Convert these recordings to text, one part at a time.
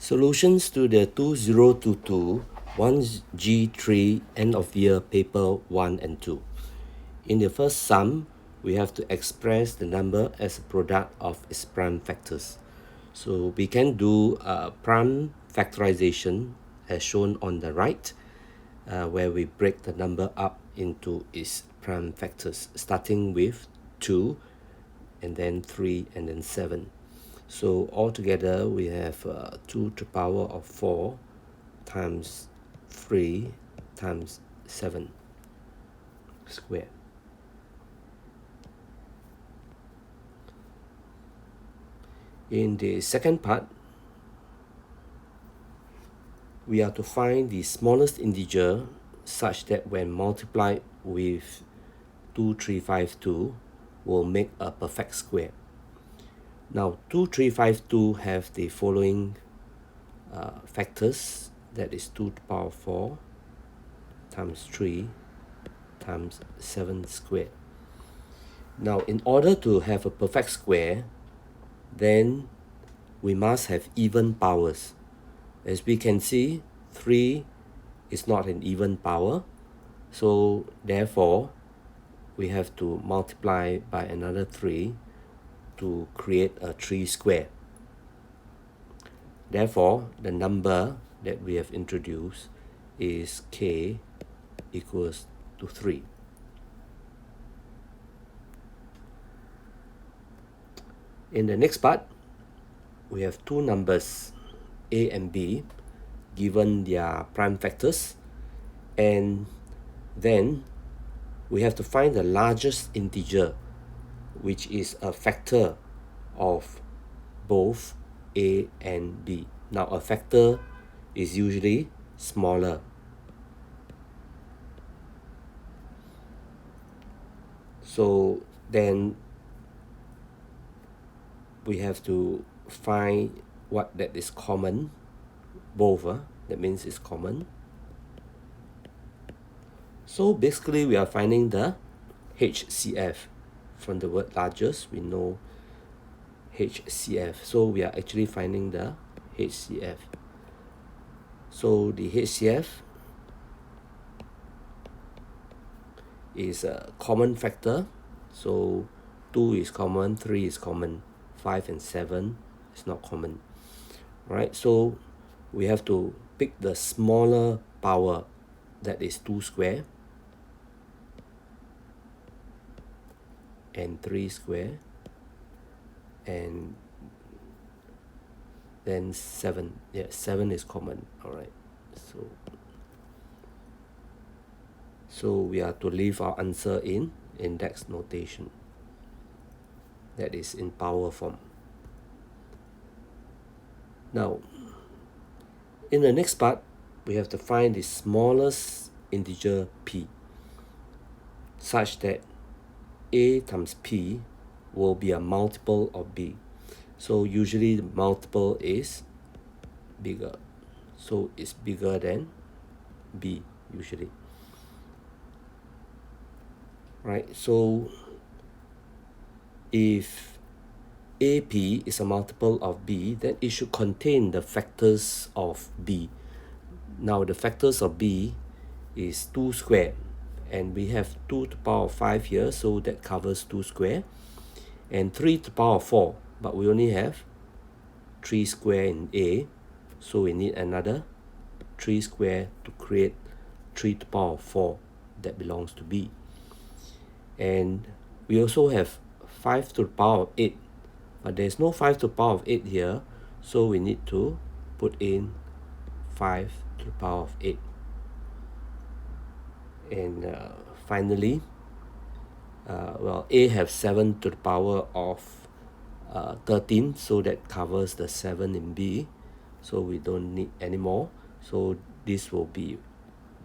Solutions to the 2022 1G3 end of year paper 1 and 2. In the first sum, we have to express the number as a product of its prime factors. So we can do prime factorization as shown on the right, where we break the number up into its prime factors, starting with 2 and then 3 and then 7. So altogether we have 2 to the power of 4 times 3 times 7 squared. In the second part, we are to find the smallest integer such that when multiplied with 2352 will make a perfect square. Now 2352 have the following factors, that is 2 to the power of 4 times 3 times 7 squared. Now in order to have a perfect square, then we must have even powers. As we can see, 3 is not an even power, so therefore we have to multiply by another 3 to create a 3 square. Therefore, the number that we have introduced is k equals to 3. In the next part, we have two numbers, a and b, given their prime factors, and then we have to find the largest integer, which is a factor of both a and b. Now a factor is usually smaller. So then we have to find what that is common, both, that means it's common. So basically we are finding the HCF. From the word largest, we know HCF. So we are actually finding the HCF. So the HCF is a common factor. So 2 is common, 3 is common, 5 and 7 is not common. Alright, so we have to pick the smaller power, that is 2 square and 3 square, and then 7. Yeah, 7 is common. Alright, so we are to leave our answer in index notation, that is in power form. Now in the next part, we have to find the smallest integer p, such that a times p will be a multiple of b. So usually the multiple is bigger, so it's bigger than b usually. Right, so if AP is a multiple of b, then it should contain the factors of b. Now the factors of b is 2 squared, and we have 2 to the power of 5 here, so that covers 2 square, and 3 to the power of 4, but we only have 3 square in A, so we need another 3 square to create 3 to the power of 4 that belongs to B. And we also have 5 to the power of 8, but there's no 5 to the power of 8 here, so we need to put in 5 to the power of 8. And finally, A have 7 to the power of 13, so that covers the 7 in B, so we don't need any more. So this will be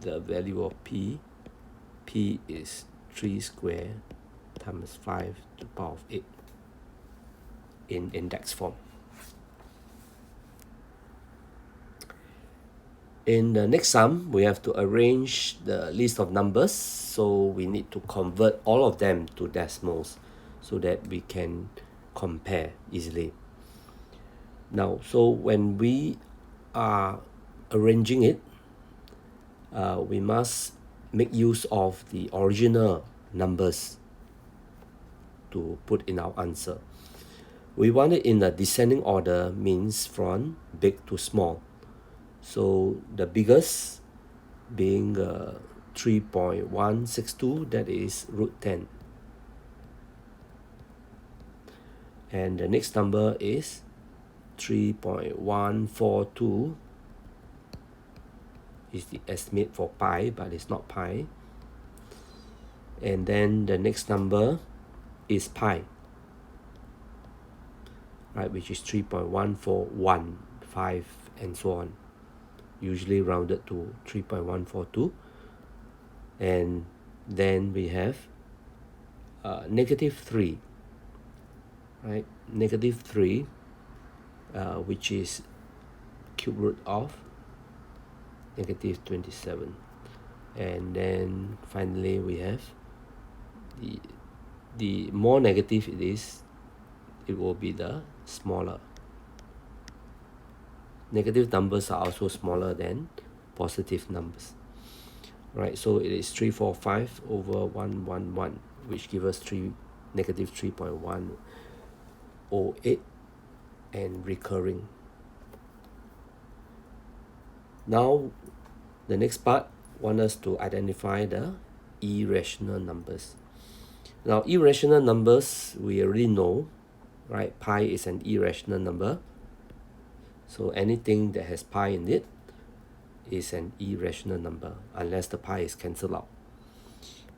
the value of P. P is 3 square times 5 to the power of 8 in index form. In the next sum, we have to arrange the list of numbers, so we need to convert all of them to decimals so that we can compare easily. Now, so when we are arranging it, we must make use of the original numbers to put in our answer. We want it in a descending order, means from big to small. So the biggest being 3.162, that is root 10. And the next number is 3.142 is the estimate for pi, but it's not pi. And then the next number is pi, right, which is 3.1415 and so on, usually rounded to 3.142. And then we have -3, right, -3, which is cube root of -27. And then finally we have the more negative it is, it will be the smaller. Negative numbers are also smaller than positive numbers, right? So it is 345 over 111, which gives us negative 3.108 and recurring. Now the next part want us to identify the irrational numbers. Now irrational numbers, we already know, right? Pi is an irrational number. So anything that has pi in it is an irrational number, unless the pi is cancelled out.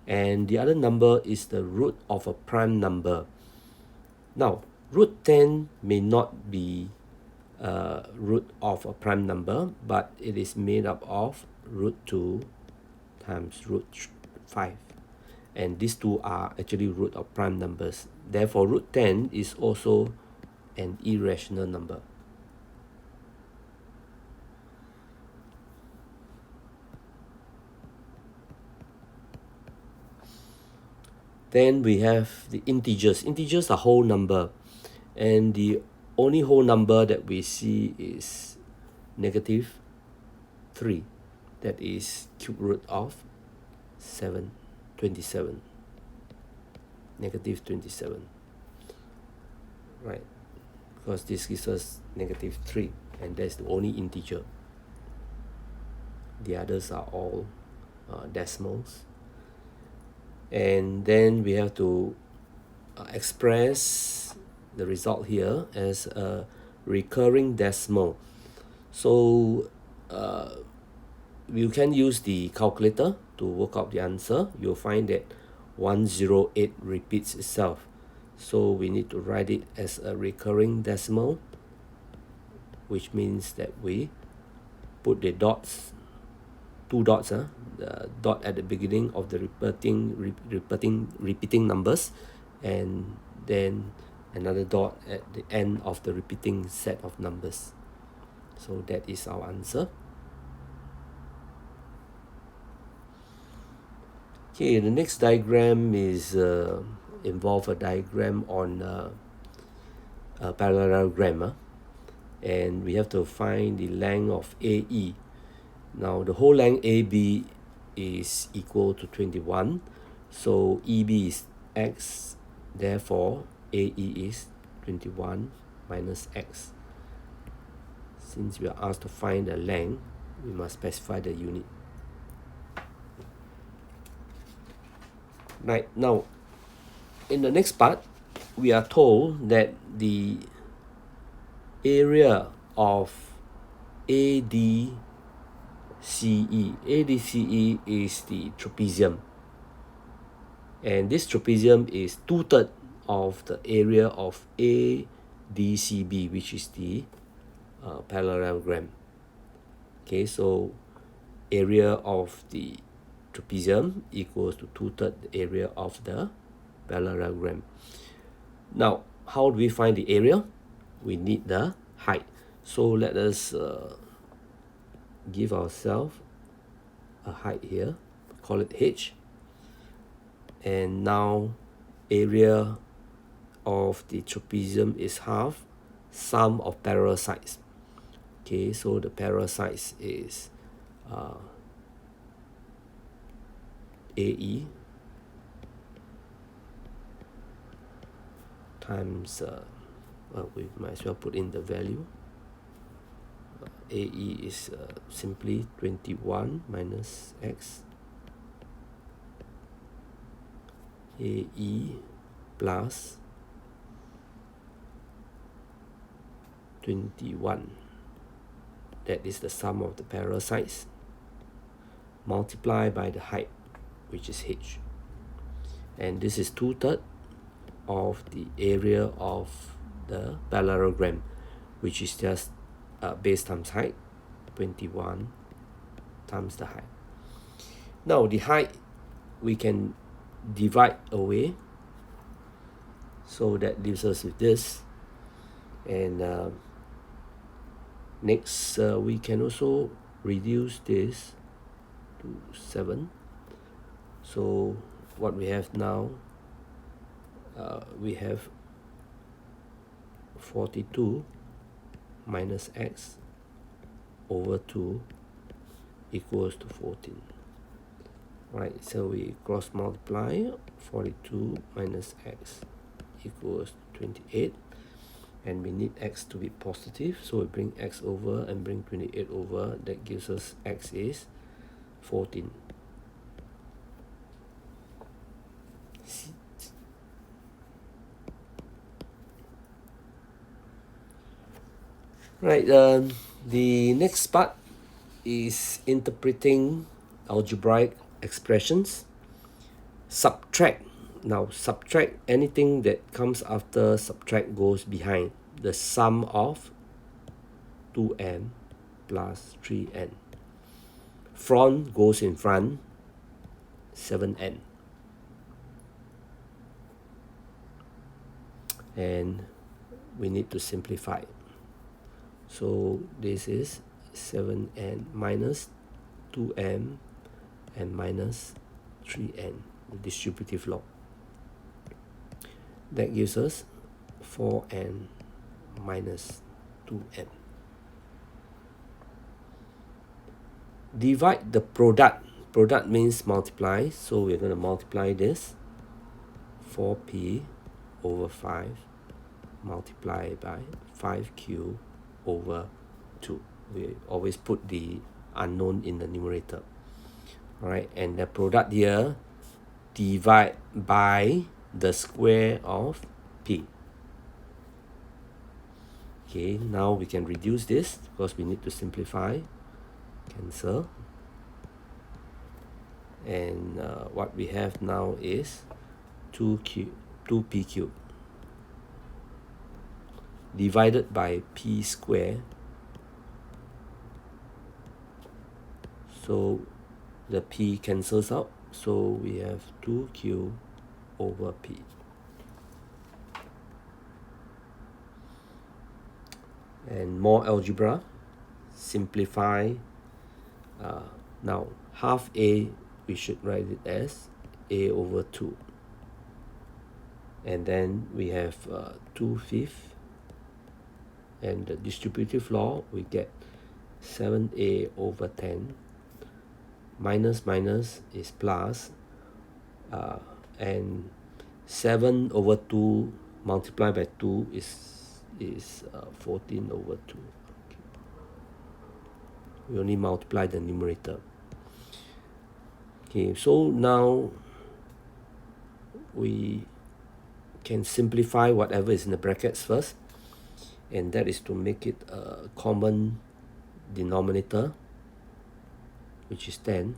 And the other number is the root of a prime number. Now, root 10 may not be root of a prime number, but it is made up of root 2 times root 5. And these two are actually root of prime numbers. Therefore, root 10 is also an irrational number. Then we have the integers. Integers are whole number, and the only whole number that we see is -3. That is cube root of 27. -27. Right, because this gives us -3, and that's the only integer. The others are all decimals. And then we have to express the result here as a recurring decimal. So you can use the calculator to work out the answer. You'll find that 108 repeats itself. So we need to write it as a recurring decimal, which means that we put the dots, two dots, the dot at the beginning of the repeating numbers, and then another dot at the end of the repeating set of numbers. So that is our answer. Okay, the next diagram is involve a diagram on a parallelogram, and we have to find the length of AE. Now the whole length AB is equal to 21, so EB is x, therefore AE is 21 minus x. Since we are asked to find the length, we must specify the unit. Right, now in the next part, we are told that the area of ADCE is the trapezium, and this trapezium is 2/3 of the area of ADCB, which is the parallelogram. Okay, so area of the trapezium equals to 2/3 the area of the parallelogram. Now, how do we find the area? We need the height. So let us give ourselves a height here, call it h. And now area of the trapezium is half sum of parallel sides. Okay, so the parasites is AE times, we might as well put in the value. AE is simply 21 minus X. AE plus 21. That is the sum of the parasites multiplied by the height, which is H. And this is 2/3 of the area of the parallelogram, which is just base times height, 21 times the height. Now the height we can divide away, so that leaves us with this. And next we can also reduce this to 7. So what we have now, we have 42 minus X over 2 equals to 14. Right, so we cross multiply. 42 minus X equals 28, and we need X to be positive, so we bring X over and bring 28 over. That gives us X is 14. Right, the next part is interpreting algebraic expressions. Subtract. Now subtract, anything that comes after subtract goes behind. The sum of 2n plus 3n. Front goes in front, 7n. And we need to simplify. So this is 7n minus 2n and minus 3n, the distributive log. That gives us 4n minus 2n. Divide the product. Product means multiply, so we're going to multiply this. 4p over 5 multiplied by 5q over 2. We always put the unknown in the numerator. Alright, and the product here, divide by the square of p. Okay, now we can reduce this because we need to simplify. Cancel. And what we have now is 2p cubed divided by p square. So the p cancels out, so we have 2q over p. And more algebra. Simplify. Now half a, we should write it as a over 2. And then we have 2/5. And the distributive law, we get 7a over 10. Minus minus is plus. And 7 over 2 multiplied by 2 is 14 over 2. Okay. We only multiply the numerator. Okay, so now we can simplify whatever is in the brackets first, and that is to make it a common denominator, which is 10.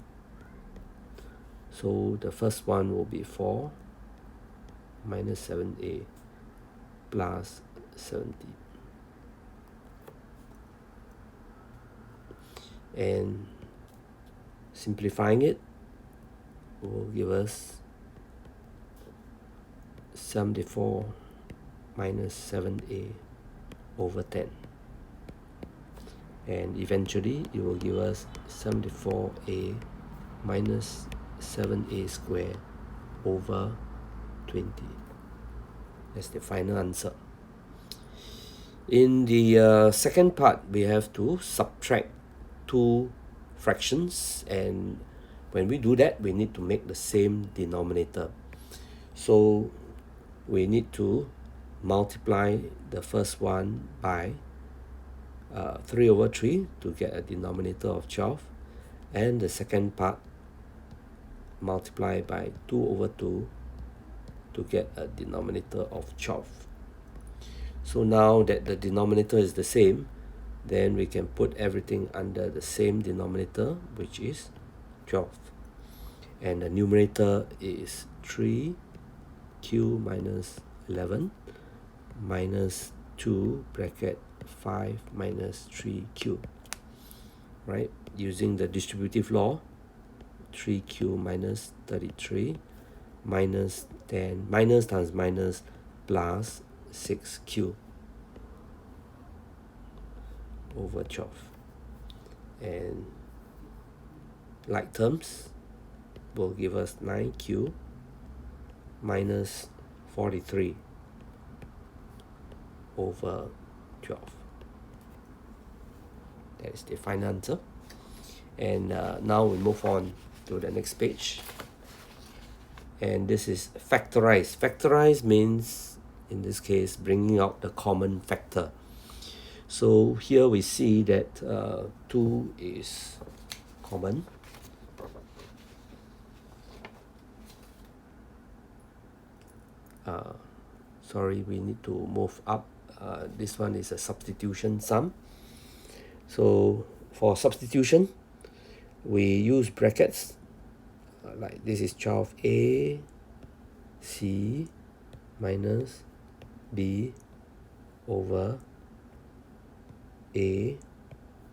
So the first one will be 4 minus 7a plus 70. And simplifying it will give us 74 minus 7a over 10. And eventually it will give us 74a minus 7a squared over 20. That's the final answer. In the second part, we have to subtract two fractions, and when we do that, we need to make the same denominator. So we need to multiply the first one by 3 over 3 to get a denominator of 12, and the second part multiply by 2 over 2 to get a denominator of 12. So now that the denominator is the same, then we can put everything under the same denominator, which is 12. And the numerator is 3q minus 11 minus 2 bracket 5 minus 3q. Right? Using the distributive law, 3q minus 33 minus 10 minus times minus plus 6q over 12. And like terms will give us 9q minus 43 over 12. That is the final answer. And now we move on to the next page. And this is factorize. Factorize means, in this case, bringing out the common factor. So here we see that 2 is common. Sorry, we need to move up. This one is a substitution sum. So for substitution, we use brackets. Like this is 12a c minus b over a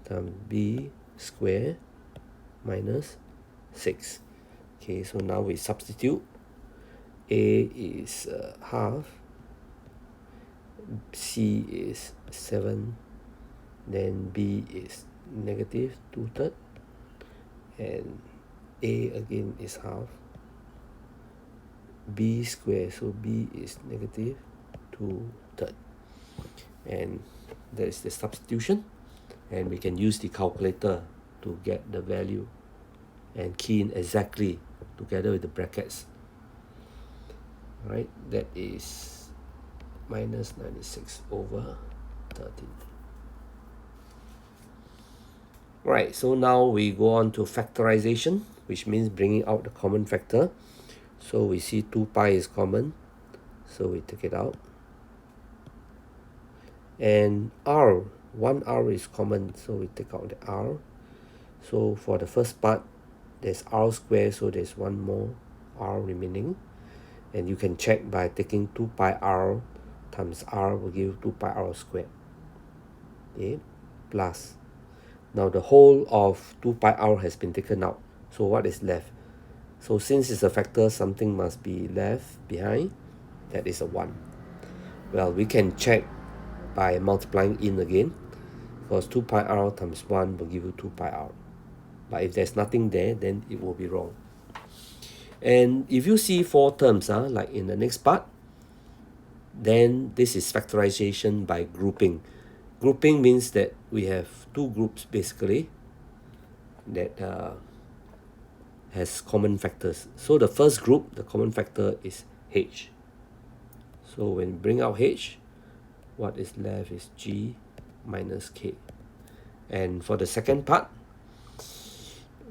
times b square minus 6. Okay, so now we substitute. A is half, c is 7, then b is negative 2/3, and a again is half, b square, so b is negative 2/3, and that is the substitution. And we can use the calculator to get the value and key in exactly together with the brackets. Right, that is minus 96 over 13. Right, so now we go on to factorization, which means bringing out the common factor. So we see 2 pi is common, so we take it out. And r, 1r is common, so we take out the r. So for the first part, there's r squared, so there's one more r remaining. And you can check by taking 2 pi r times r will give 2 pi r squared. Okay, plus. Now the whole of 2 pi r has been taken out. So what is left? So since it's a factor, something must be left behind. That is a 1. Well, we can check by multiplying in again, because 2 pi r times 1 will give you 2 pi r. But if there's nothing there, then it will be wrong. And if you see 4 terms, like in the next part, then this is factorization by grouping. Grouping means that we have 2 groups basically that has common factors. So the first group, the common factor is h. So when we bring out h, what is left is g minus k. And for the second part,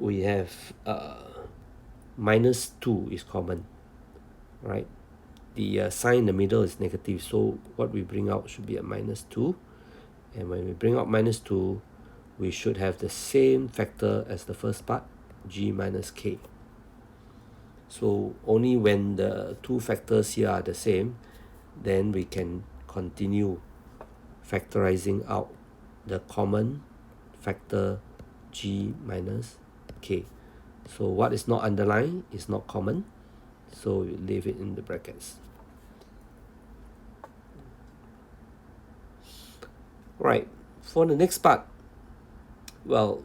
we have minus 2 is common, right? The sign in the middle is negative, so what we bring out should be a minus 2. And when we bring out minus 2, we should have the same factor as the first part, g minus k. So only when the 2 factors here are the same, then we can continue factorizing out the common factor g minus k. So what is not underlined is not common, so we leave it in the brackets. Right, for the next part, well,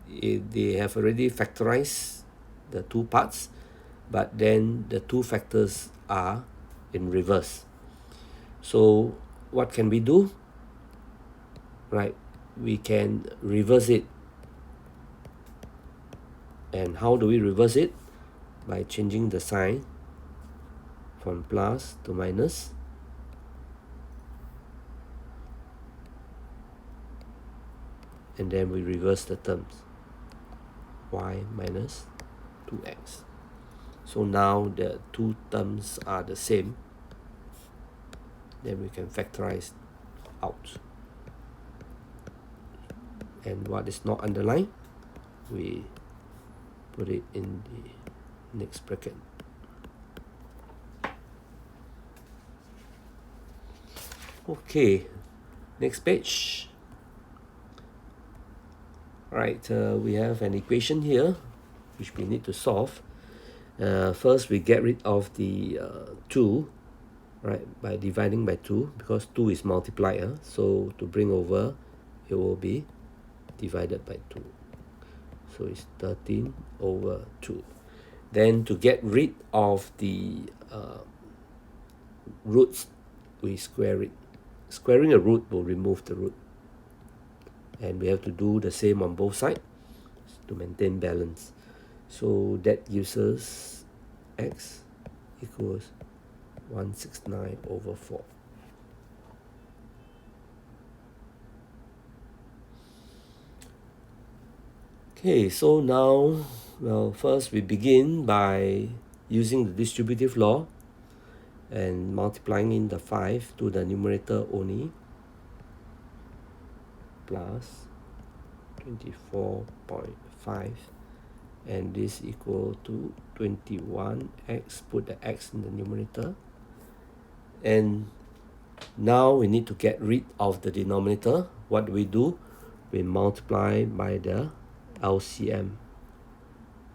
they have already factorized the 2 parts, but then the 2 factors are in reverse. So what can we do? Right, we can reverse it. And how do we reverse it? By changing the sign from plus to minus. And then we reverse the terms. Y minus 2x. So now the two terms are the same. Then we can factorize out. And what is not underlined, we put it in the next bracket. Okay, next page. Right, we have an equation here which we need to solve. First, we get rid of the 2, right, by dividing by 2, because 2 is multiplier. So to bring over, it will be divided by 2. So it's 13 over 2. Then to get rid of the roots, we square it. Squaring a root will remove the root. And we have to do the same on both sides to maintain balance. So that gives us x equals 169 over 4. Okay, so now, well, first we begin by using the distributive law and multiplying in the 5 to the numerator only, plus 24.5, and this equal to 21x, put the x in the numerator. And now we need to get rid of the denominator. What do? We multiply by the LCM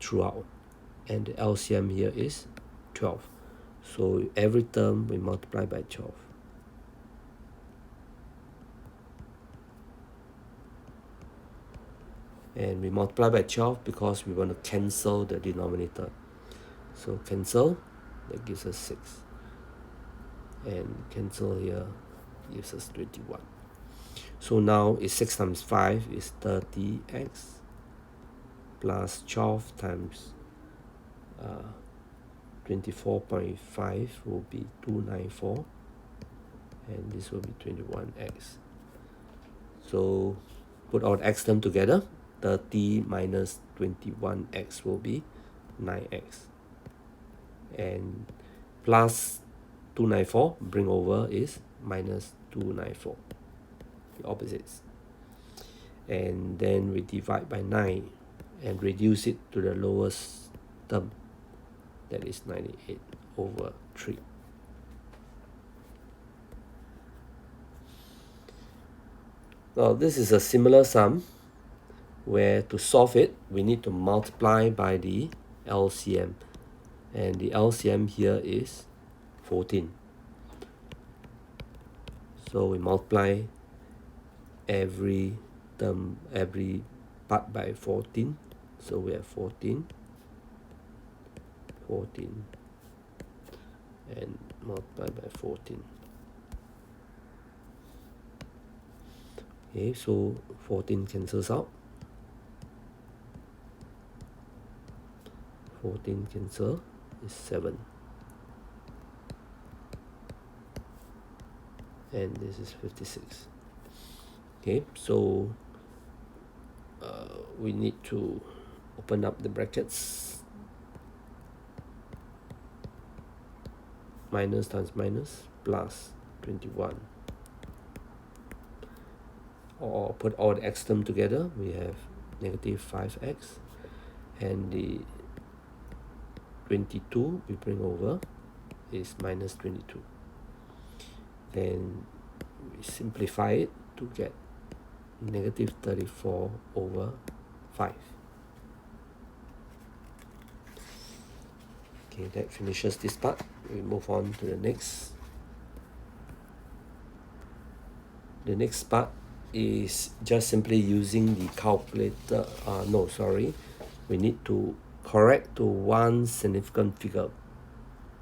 throughout, and the LCM here is 12. So every term we multiply by 12. And we multiply by 12 because we want to cancel the denominator. So cancel, that gives us 6. And cancel here gives us 21. So now it's 6 times 5 is 30x plus 12 times 24.5 will be 294, and this will be 21x. So put all the x term together, 30 minus 21x will be 9x, and plus 294 bring over is minus 294, the opposites. And then we divide by 9 and reduce it to the lowest term, that is 98 over 3. Now this is a similar sum where to solve it we need to multiply by the LCM, and the LCM here is 14. So we multiply every term, every part by 14. So we have 14, and multiply by 14. Okay, so 14 cancels out. 14 cancel is 7. And this is 56. Okay, so we need to open up the brackets. Minus times minus plus 21. Or put all the x term together, we have negative 5x, and the 22 we bring over is minus 22. Then we simplify it to get negative 34 over 5. Okay, that finishes this part. We move on to the next. The next part is just simply using the calculator. We need to correct to one significant figure.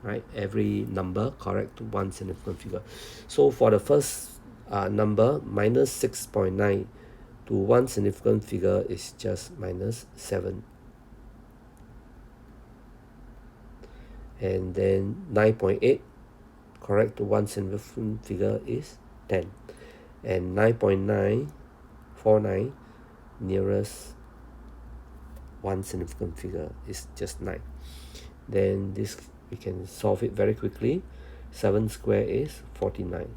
right? Every number correct to one significant figure. So for the first number, minus 6.9 to one significant figure is just minus 7. And then 9.8 correct to one significant figure is 10. And 9.949 nearest one significant figure is just 9. Then this we can solve it very quickly. 7 square is 49.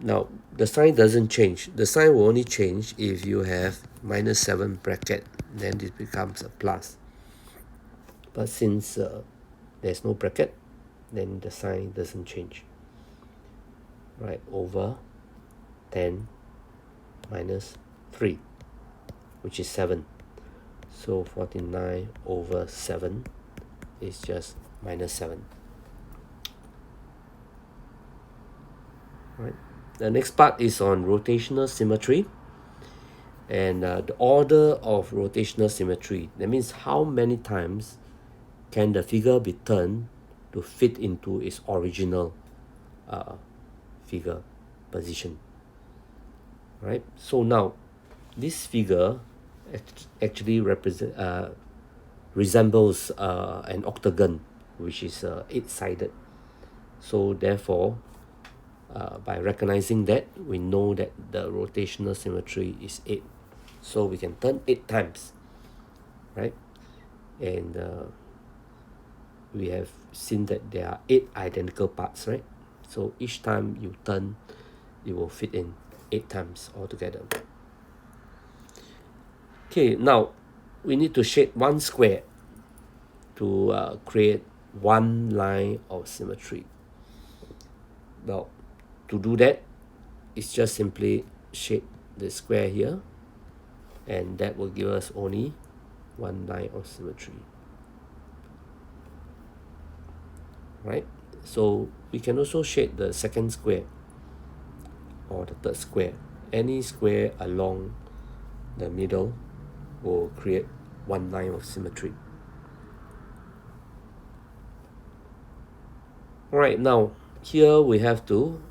Now the sign doesn't change. The sign will only change if you have minus 7 bracket. Then this becomes a plus. But since there's no bracket, then the sign doesn't change. Right, over 10 minus 3, which is 7. So 49 over 7 is just minus 7. Right. The next part is on rotational symmetry. And the order of rotational symmetry. That means how many times can the figure be turned to fit into its original figure position. Right. So now this figure actually resembles an octagon, which is 8-sided. So therefore, by recognizing that, we know that the rotational symmetry is 8. So we can turn 8 times, right? And we have seen that there are 8 identical parts, right? So each time you turn, it will fit in 8 times altogether. Okay, now we need to shade one square to create one line of symmetry. Well, to do that, it's just simply shade the square here, and that will give us only one line of symmetry. Right? So we can also shade the second square or the third square. Any square along the middle will create one line of symmetry. Alright, now here we have to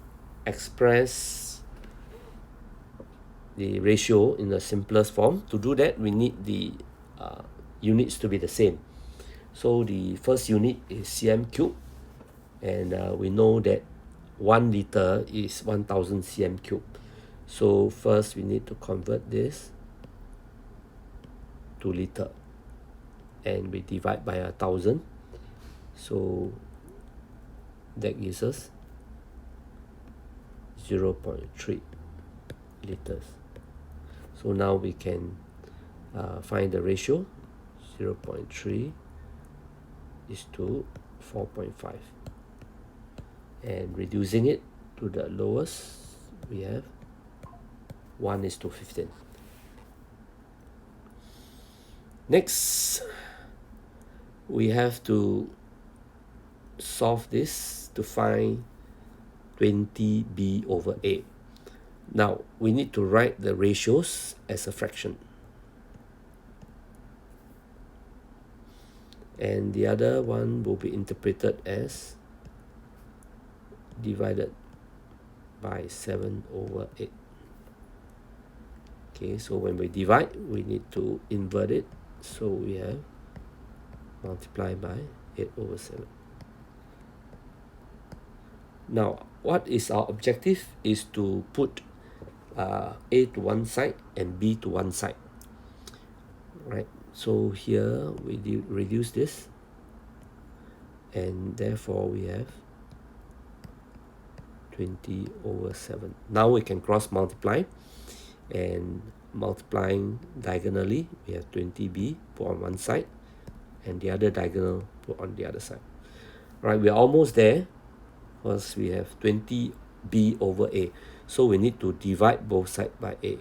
express the ratio in the simplest form. To do that, we need the units to be the same. So the first unit is cm cube, and we know that 1 liter is 1000 cm cube. So first we need to convert this to liter, and we divide by 1000. So that gives us 0.3 liters. So now we can find the ratio. 0.3 is to 4.5. And reducing it to the lowest, we have 1 is to 15. Next, we have to solve this to find 20b over a. Now, we need to write the ratios as a fraction. And the other one will be interpreted as divided by 7 over 8. Okay, so when we divide, we need to invert it. So we have multiply by 8 over 7. Now, what is our objective is to put A to one side and B to one side. Right, so here we reduce this, and therefore we have 20 over 7. Now we can cross multiply, and multiplying diagonally, we have 20b put on one side, and the other diagonal put on the other side. Right, we're almost there, because we have 20b over a. So we need to divide both sides by a.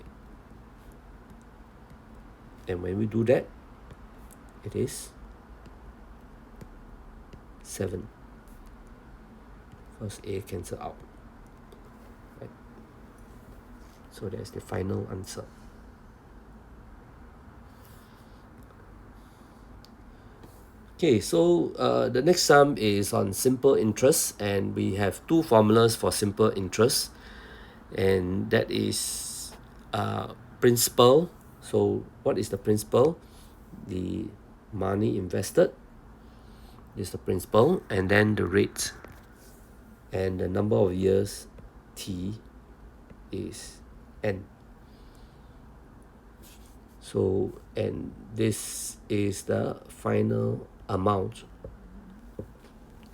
And when we do that, it is 7. Because a cancel out. Right. So that's the final answer. Okay, so the next sum is on simple interest, and we have two formulas for simple interest, and that is principal. So what is the principal? The money invested is the principal, and then the rate and the number of years t is n. So, and this is the final amount.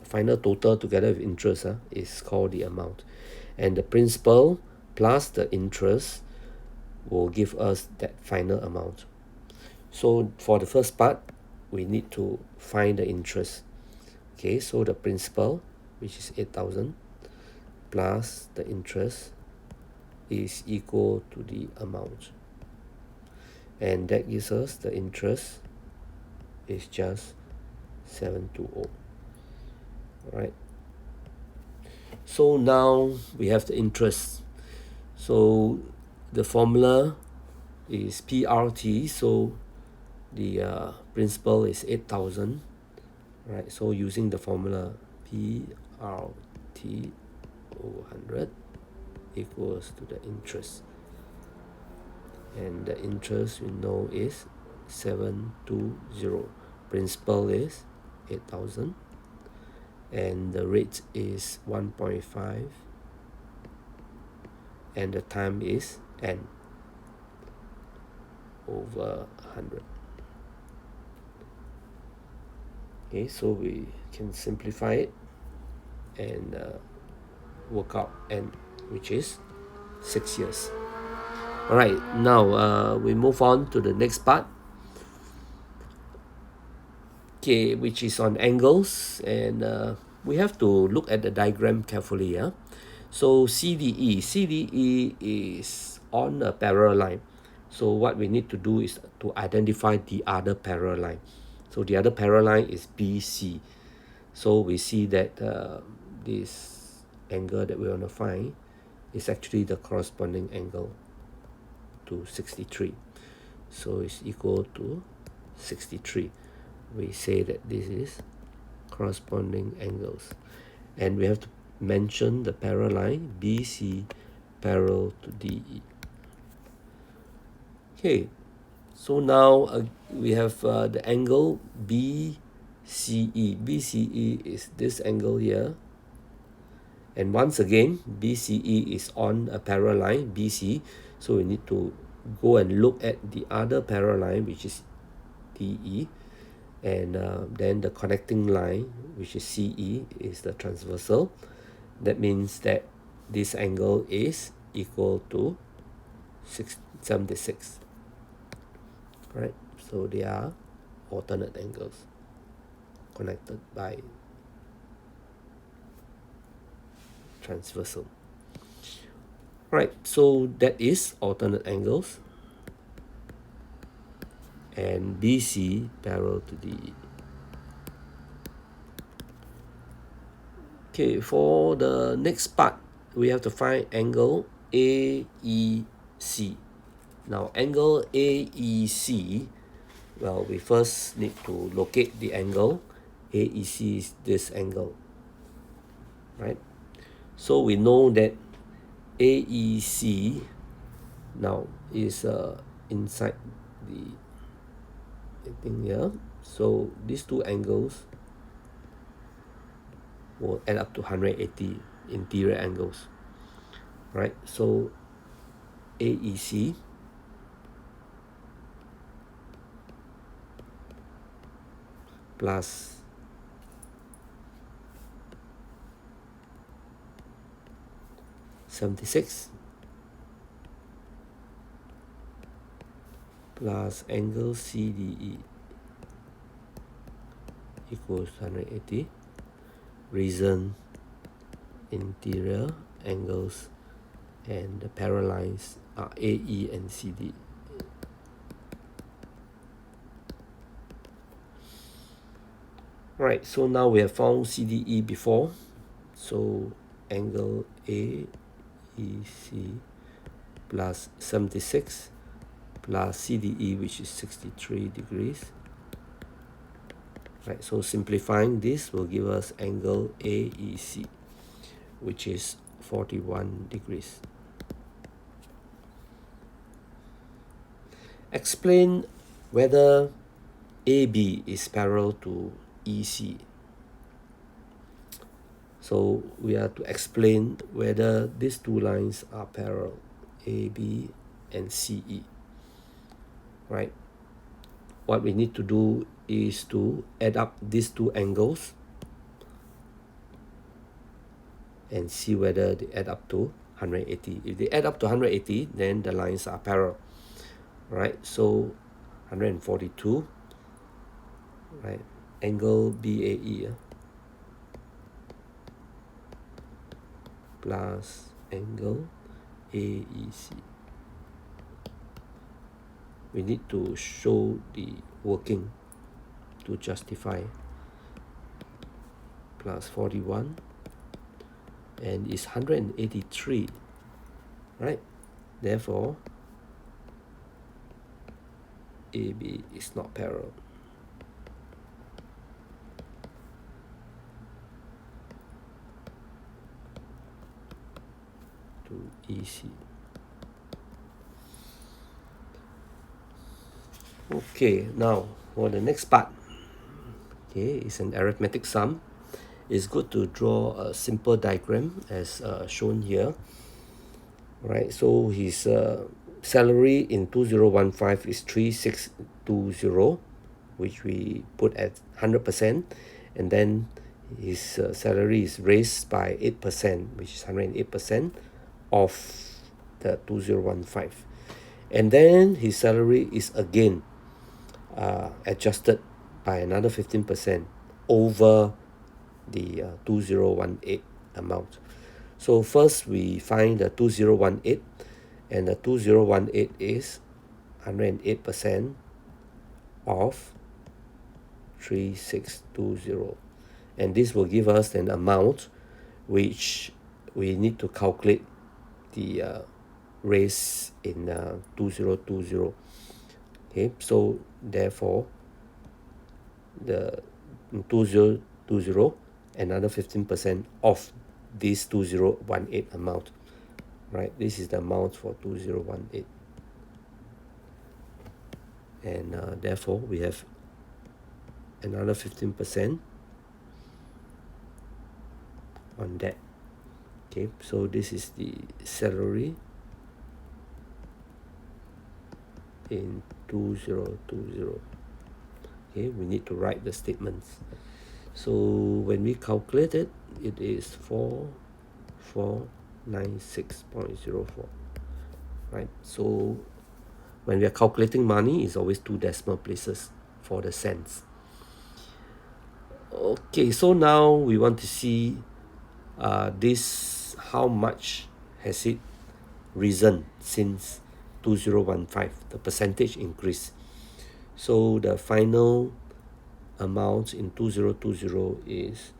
Final total together with interest is called the amount. And the principal plus the interest will give us that final amount. So for the first part, we need to find the interest. Okay, so the principal, which is 8,000, plus the interest is equal to the amount. And that gives us the interest is just 720. Right. So now we have the interest. So the formula is PRT. So the principal is 8,000. Right. So using the formula PRT over 100 equals to the interest. And the interest we know is 720. Principal is 8,000. And the rate is 1.5, and the time is n over 100. Okay, so we can simplify it and work out n, which is 6 years. All right, now we move on to the next part. Okay, which is on angles, and we have to look at the diagram carefully. So CDE is on a parallel line. So what we need to do is to identify the other parallel line. So the other parallel line is BC. So we see that this angle that we want to find is actually the corresponding angle to 63. So it's equal to 63. We say that this is corresponding angles. And we have to mention the parallel line BC parallel to DE. Okay, so now we have the angle BCE. BCE is this angle here. And once again, BCE is on a parallel line, BC. So we need to go and look at the other parallel line, which is DE. And then the connecting line, which is CE, is the transversal. That means that this angle is equal to 76. Right? So they are alternate angles connected by transversal. Right, so that is alternate angles, and BC parallel to DE. Okay, for the next part, we have to find angle AEC. Now, angle AEC, well, we first need to locate the angle. AEC is this angle, right? So we know that AEC now is inside the thing here. So these two angles will add up to 180 interior angles, right? So AEC plus (76) plus angle CDE equals 180. Reason interior angles and the parallel lines are AE and CD. Right, so now we have found CDE before. So angle AEC plus 76 plus CDE, which is 63 degrees, Right, so simplifying this will give us angle AEC, which is 41 degrees. Explain whether AB is parallel to EC. So we are to explain whether these two lines are parallel, AB and CE. Right? What we need to do is to add up these two angles and see whether they add up to 180. If they add up to 180, then the lines are parallel. Right? So 142, right? Angle BAE plus angle AEC. We need to show the working to justify. Plus 41 and is 183, right? Therefore AB is not parallel. To EC. Okay, now for the next part, okay, it's an arithmetic sum. It's good to draw a simple diagram as shown here. Right, so his salary in 2015 is 3620, which we put at 100%, and then his salary is raised by 8%, which is 108% of the 2015, and then his salary is again adjusted by another 15% over the 2018 amount. So first we find the 2018, and the 2018 is 108% of 3620, and this will give us an amount which we need to calculate the raise in 2020. Okay, so therefore the 2020, another 15% of this 2018 amount. Right, this is the amount for 2018, and therefore we have another 15% on that. Okay, so this is the salary in 2020. Okay, we need to write the statements. So when we calculate it, it is 4496.04. Right, so when we are calculating money, it's always two decimal places for the cents. Okay, so now we want to see this, how much has it risen since 2015, the percentage increase. So the final amount in 2020 is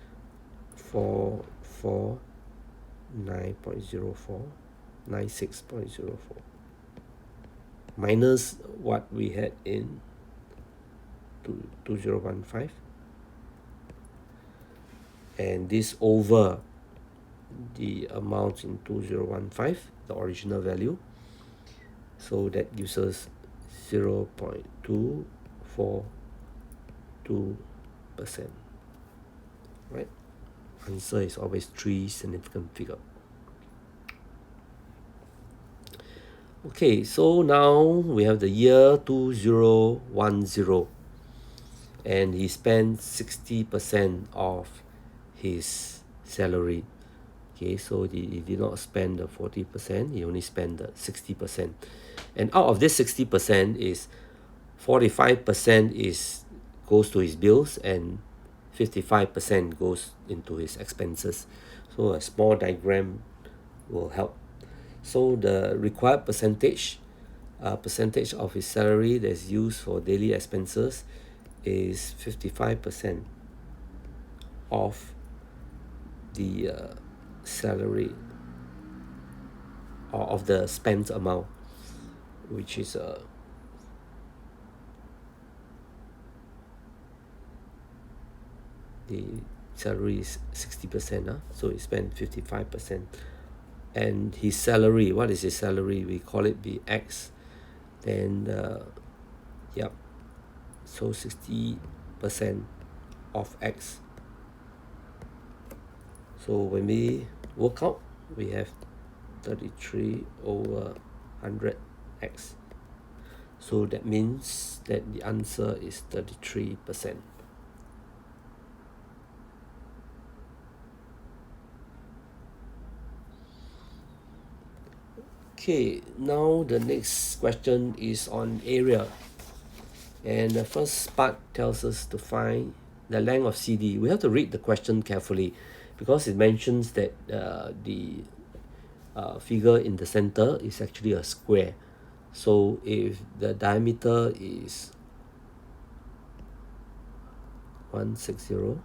449.04, 96.04, minus what we had in 2015, and this over the amount in 2015, the original value. So that gives us 0.242%. Right? Answer is always 3 significant figure. Okay, so now we have the year 2010, and he spent 60% of his salary. Okay, so he did not spend the 40%, he only spent the 60%. And out of this 60% is 45% goes to his bills, and 55% goes into his expenses. So a small diagram will help. So the required percentage of his salary that's used for daily expenses is 55% of the salary, or of the spent amount, which is the salary is 60%, so he spent 55%. And his salary, what is his salary? We call it the X. Then yep, so 60% of X. So when we work out, we have 33 over 100x. So that means that the answer is 33%. Okay, now the next question is on area. And the first part tells us to find the length of CD. We have to read the question carefully because it mentions that the figure in the center is actually a square. So if the diameter is 160,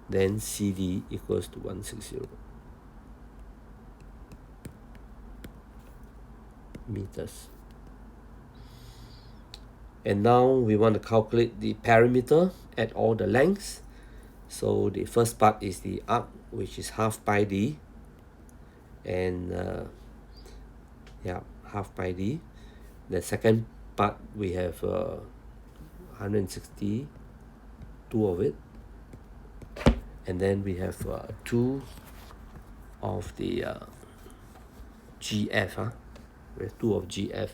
then CD equals to 160 meters. And now we want to calculate the perimeter at all the lengths. So the first part is the arc, which is half pi d, and half pi d. The second part we have 160, two of it, and then we have 2 of the GF. We have 2 of GF,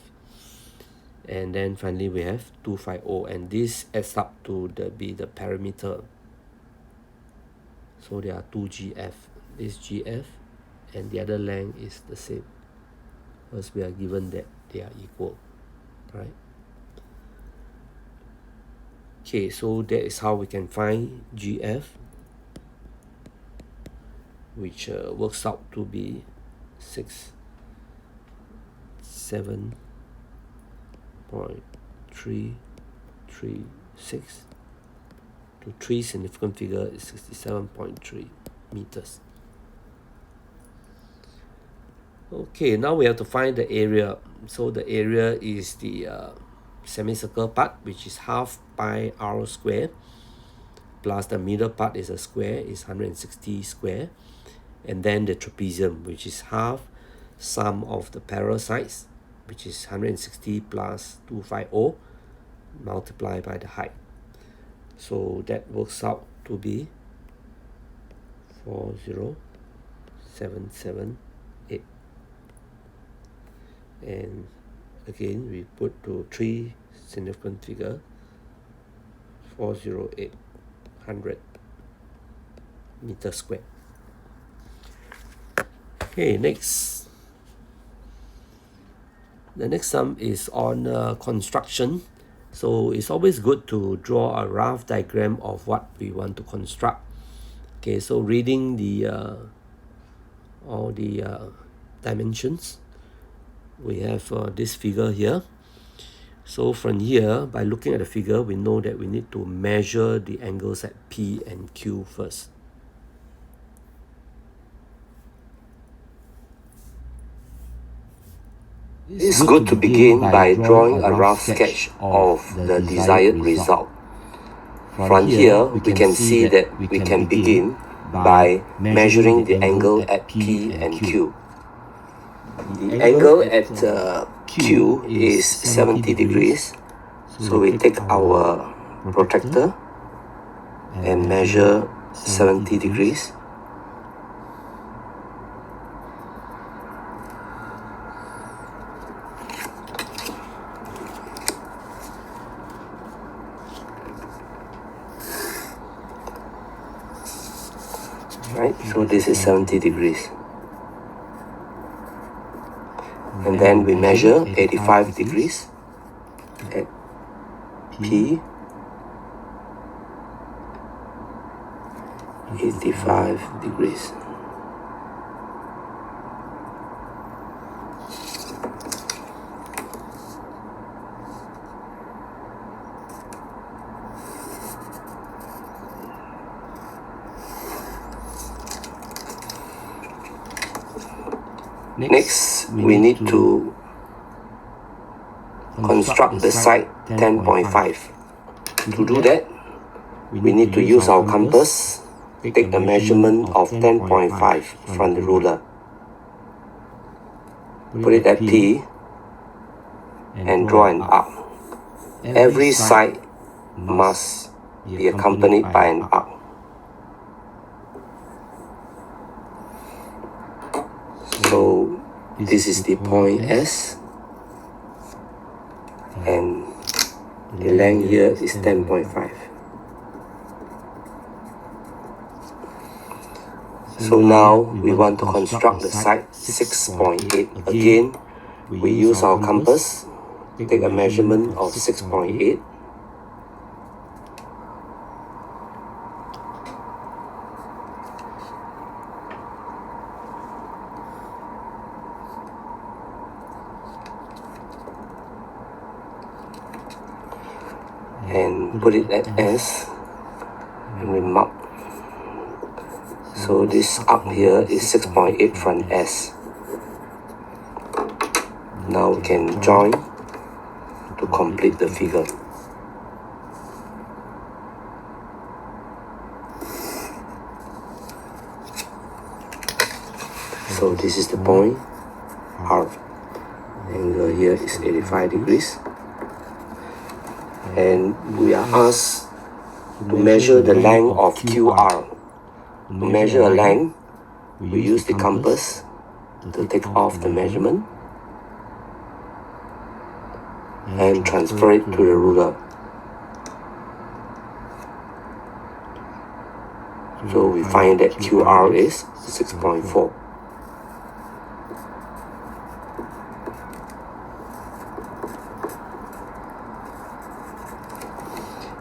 and then finally we have 250, and this adds up to be the perimeter. So there are 2 GF. This GF and the other length is the same, because we are given that they are equal, right? Okay, so that is how we can find GF, which works out to be 67.336 to 3 significant figure is 67.3 meters. Okay, now we have to find the area. So the area is the semicircle part, which is half pi r square, plus the middle part is a square, is 160 square, and then the trapezium, which is half sum of the parallel sides, which is 160 plus 250 multiplied by the height. So that works out to be 40778. And again, we put to 3 significant figure, 40800 meters squared. Okay, next. The next sum is on construction. So it's always good to draw a rough diagram of what we want to construct. Okay, so reading the all the dimensions, we have this figure here. So from here, by looking at the figure, we know that we need to measure the angles at P and Q first. It's good to begin by drawing a rough sketch of the desired result. From here, we can see that we can begin by measuring the angle at P and Q. The angle at Q is 70 degrees, so we take our protractor and measure 70 degrees. Right, so this is 70 degrees. And then we measure 85 degrees at P, 85 degrees. Next, we need to construct the side 10.5. To do that, we need to use our compass, take a measurement of 10.5 from the ruler, put it at P, and draw an arc. Every side must be accompanied by an arc. So this is the point S, and the length here is 10.5. So now we want to construct the side 6.8. Again, we use our compass, take a measurement of 6.8. And put it at S, and we mark. So this up here is 6.8 from S. Now we can join to complete the figure. So this is the point R. Angle here is 85 degrees. And we are asked to measure the length of QR. To measure a length, we use the compass to take off the measurement and transfer it to the ruler. So we find that QR is 6.4.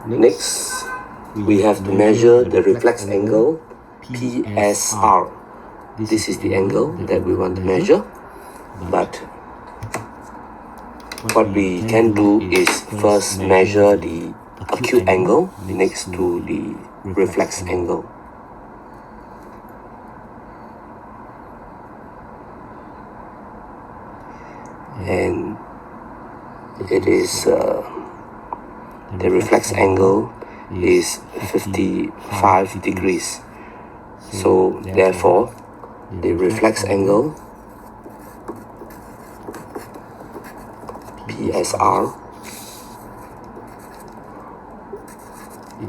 Next, we have to measure the reflex angle PSR. This is the angle that we want to measure, but what we can do is first measure the acute angle next to the reflex angle. And it is the reflex angle is 55 degrees. So therefore, the reflex angle PSR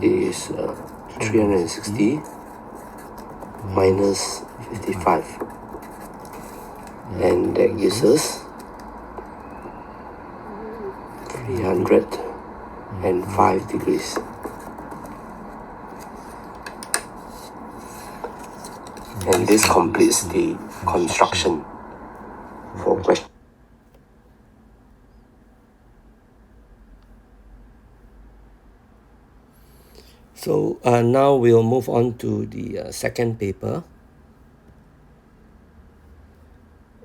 is 360 minus 55, and that gives us 305 degrees. And this completes the construction for question. So now we'll move on to the second paper.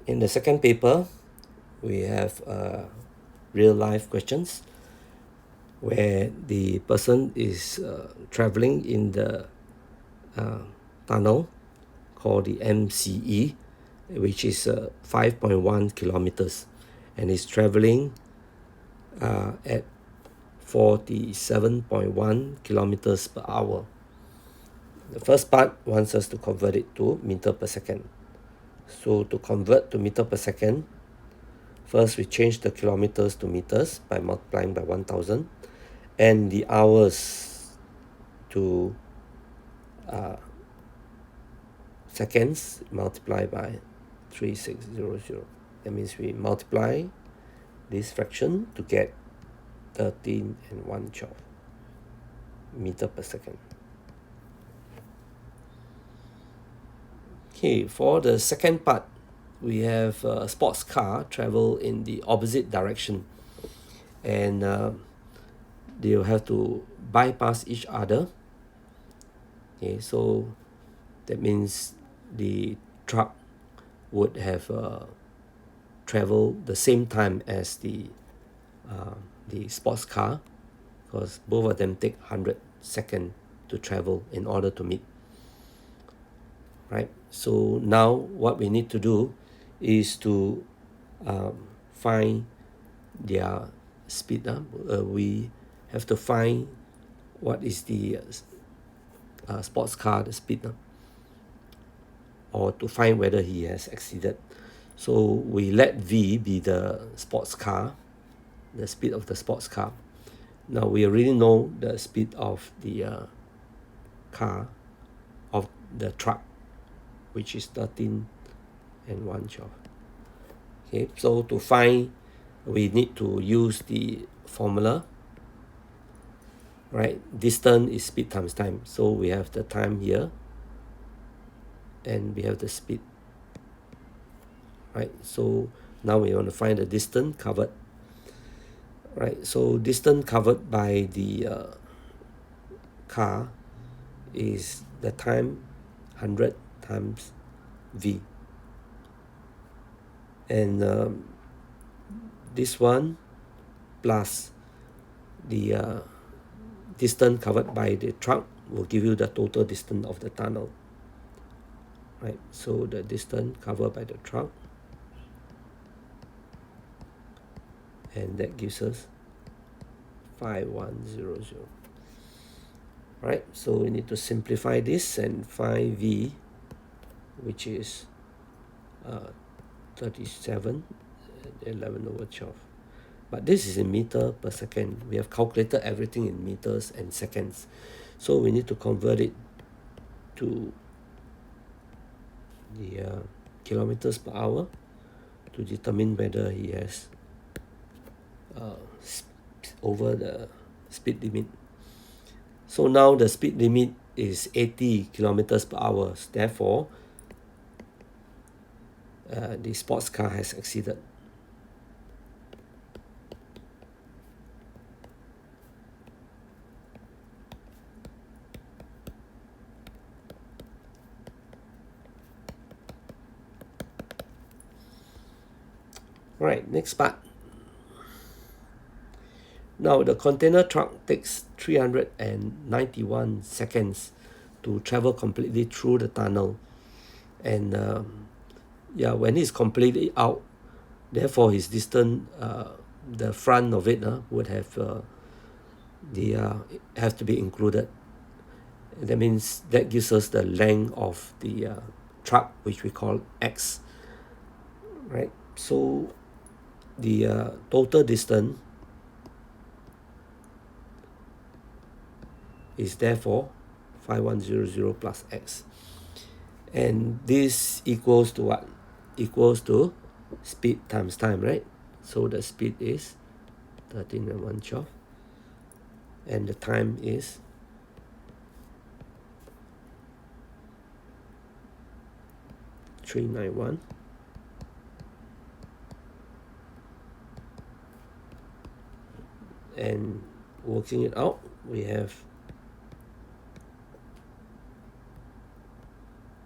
In the second paper, we have real life questions where the person is traveling in the tunnel called the MCE, which is 5.1 kilometers, and is traveling at 47.1 kilometers per hour. The first part wants us to convert it to meter per second. So to convert to meter per second, first we change the kilometers to meters by multiplying by 1000, and the hours to seconds multiply by 3600. That means we multiply this fraction to get 13 and 1/12 meter per second. Okay, for the second part, we have a sports car travel in the opposite direction, and they'll have to bypass each other. Okay, so that means the truck would have traveled the same time as the sports car, because both of them take 100 seconds to travel in order to meet. Right? So now what we need to do is to find their speed. We have to find what is the sports car the speed, or to find whether he has exceeded. So we let V be the sports car, the speed of the sports car. Now we already know the speed of the car, of the truck, which is 13 and 1/12. Okay, so to find, we need to use the formula, right? Distance is speed times time. So we have the time here, and we have the speed, right? So now we want to find the distance covered, right? So distance covered by the car is the time 100 times V, and this one plus the distance covered by the truck will give you the total distance of the tunnel, right? So the distance covered by the truck, and that gives us 5100. Right, so we need to simplify this and find V, which is 37 and 11/12. But this is in meter per second. We have calculated everything in meters and seconds, so we need to convert it to the kilometers per hour to determine whether he has over the speed limit. So now the speed limit is 80 kilometers per hour. Therefore, the sports car has exceeded. Right, next part. Now the container truck takes 391 seconds to travel completely through the tunnel, and when it's completely out, therefore his distance, the front of it would have have to be included. That means that gives us the length of the truck, which we call X, right? So the total distance is therefore 5100 plus X, and this equals to what? Equals to speed times time, right? So the speed is 13 and 1/12, and the time is 391. And working it out, we have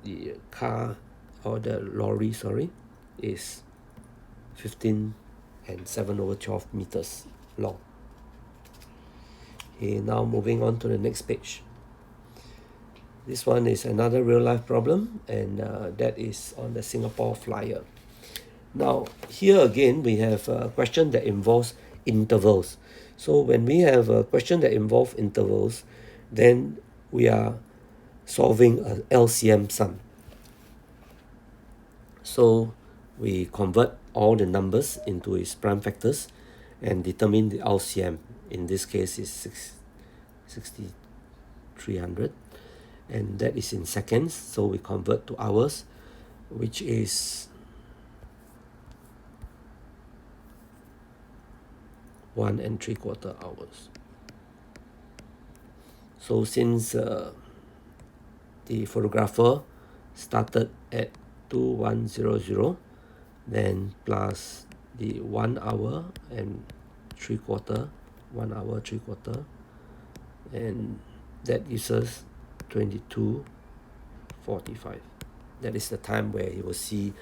the car, or the lorry, is 15 and 7/12 meters long. Okay, now moving on to the next page. This one is another real life problem, and that is on the Singapore Flyer. Now here again we have a question that involves intervals. So when we have a question that involves intervals, then we are solving an LCM sum. So we convert all the numbers into its prime factors and determine the LCM. In this case is 6,300, and that is in seconds, so we convert to hours, which is 1 3/4 hours. So since the photographer started at 2100, then plus the 1 hour and 3/4, 1 hour 3/4, and that gives us 22:45. That is the time where you will see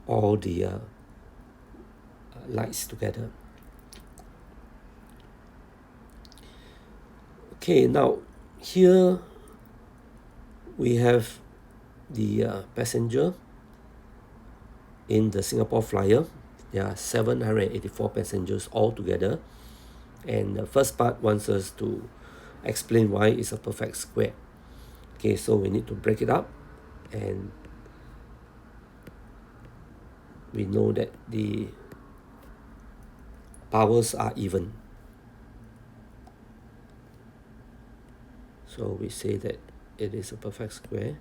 all the lights together. Okay, now here we have the passenger in the Singapore Flyer. There are 784 passengers altogether, and the first part wants us to explain why it's a perfect square. Okay, so we need to break it up, and we know that the powers are even. So we say that it is a perfect square.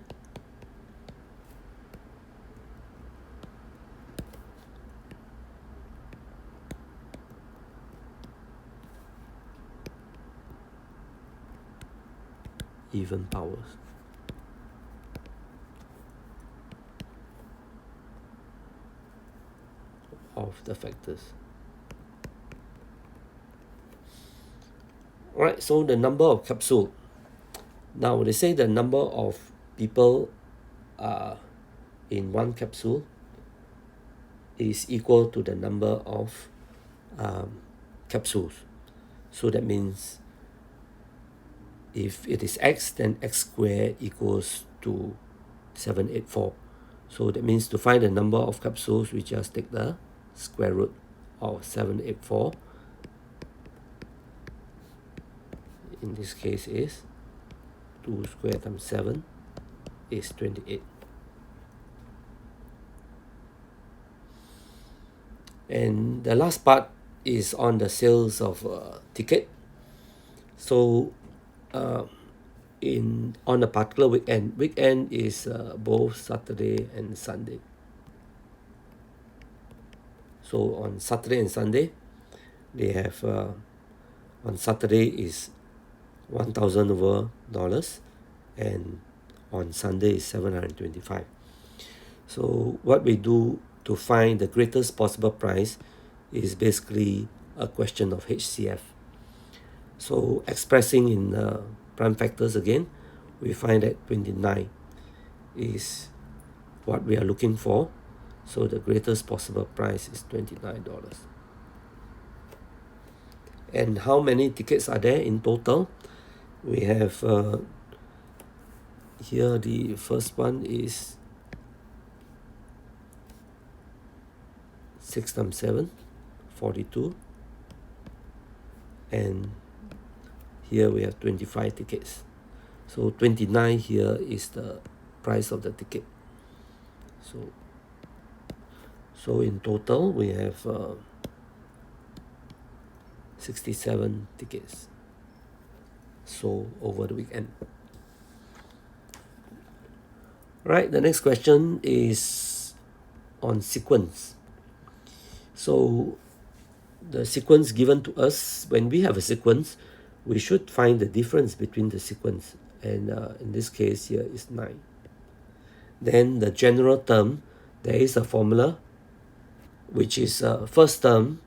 Even powers. Of the factors. Alright, so the number of capsule. Now they say the number of people in one capsule is equal to the number of capsules. So that means if it is x, then x squared equals to 784. So that means to find the number of capsules, we just take the square root of 784. In this case is 2 squared times 7 is 28. And the last part is on the sales of ticket. So on a particular weekend is both Saturday and Sunday. So on Saturday and Sunday, they have on Saturday is $1,000 over, and on Sunday is 725. So what we do to find the greatest possible price is basically a question of HCF. So expressing in prime factors again, we find that 29 is what we are looking for. So the greatest possible price is $29. And how many tickets are there in total? We have here the first one is 6 times 7, 42. And here we have 25 tickets. So 29 here is the price of the ticket. So in total we have 67 tickets sold over the weekend. Right, the next question is on sequence. So the sequence given to us, when we have a sequence, we should find the difference between the sequence, and in this case here is 9. Then the general term, there is a formula which is first term,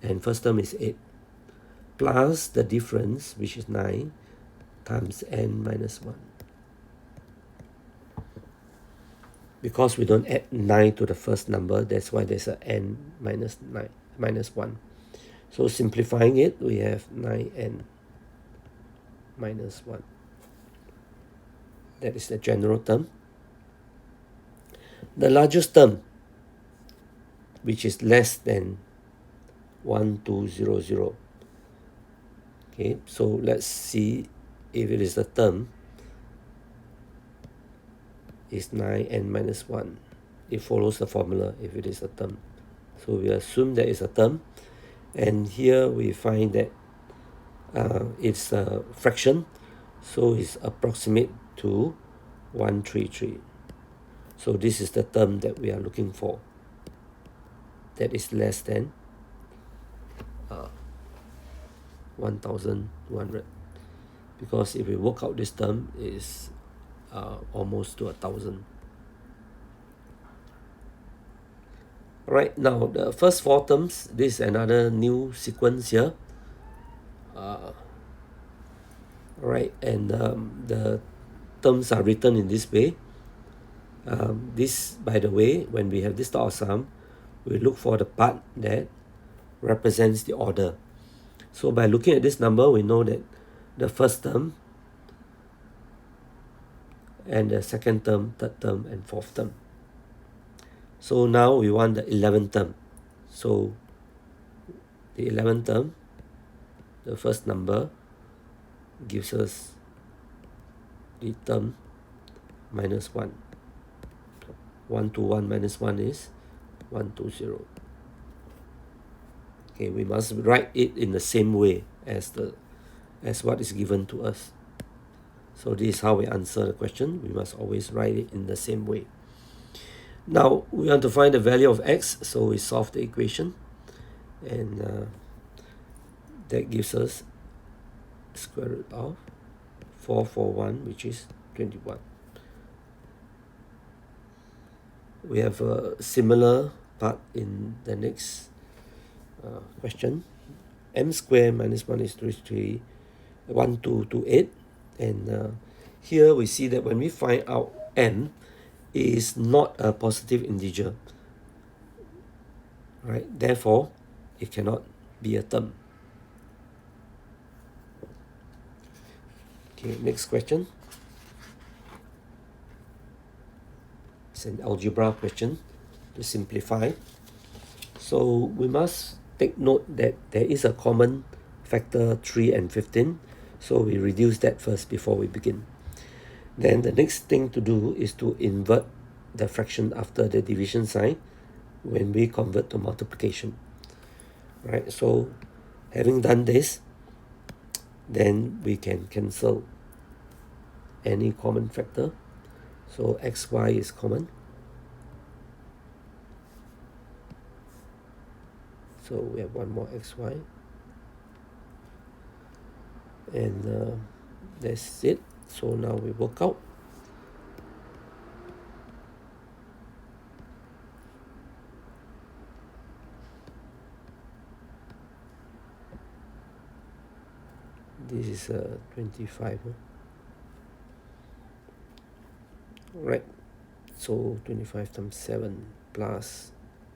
and first term is 8, plus the difference, which is 9, times n minus 1. Because we don't add 9 to the first number, that's why there's a n minus 9 minus 1. So simplifying it, we have 9n minus 1. That is the general term. The largest term, which is less than 1200. Okay, so let's see if it is the term, is 9n minus 1. It follows the formula if it is a term. So we assume that it's a term, and here we find that it's a fraction, so it's approximate to 133. So this is the term that we are looking for, that is less than 1,200, because if we work out this term, is almost to 1,000. Alright, now the first 4 terms, this is another new sequence here. Alright, and the terms are written in this way. This, by the way, when we have this type of sum, we look for the part that represents the order. So by looking at this number, we know that the first term and the second term, third term, and fourth term. So now we want the 11th term. So the 11th term, the first number gives us the term minus 1. 1 to 1 minus 1 is 1 to 0. Okay, we must write it in the same way as what is given to us. So this is how we answer the question. We must always write it in the same way. Now we want to find the value of x, so we solve the equation, and that gives us square root of 441, which is 21. We have a similar part in the next question. M squared minus 1 is 3, 1228. And here we see that when we find out m is not a positive integer, right? Therefore, it cannot be a term. Okay, next question. It's an algebra question to simplify. So we must take note that there is a common factor 3 and 15. So we reduce that first before we begin. Then the next thing to do is to invert the fraction after the division sign when we convert to multiplication. Right, so having done this, then we can cancel any common factor. So xy is common. So we have one more xy. And that's it. So now we work out. This is 25. Right. So 25 times 7 plus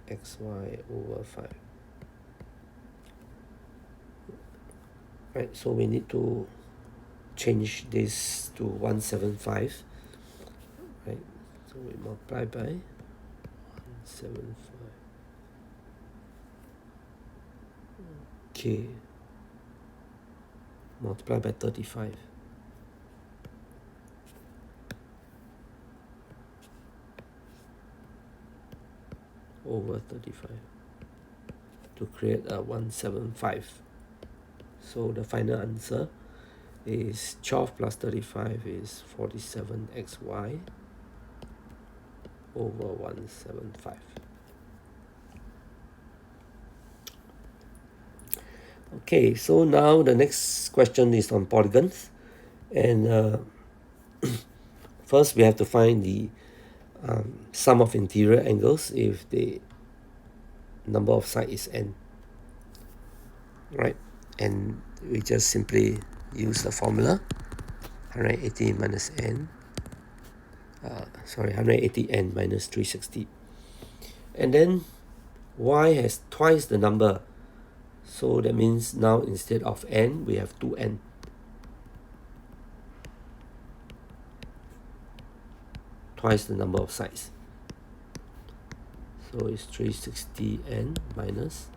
xy over 5. Right, so we need to change this to 175. Right, so we multiply by 175. Okay, multiply by 35. Over 35 to create a 175. So the final answer is 12 plus 35 is 47xy over 175. Okay, so now the next question is on polygons. And first we have to find the sum of interior angles if the number of sides is n. Right? And we just simply use the formula 180 minus n 180n minus 360, and then y has twice the number, so that means now instead of n we have 2n. Twice the number of sides, so it's 360n minus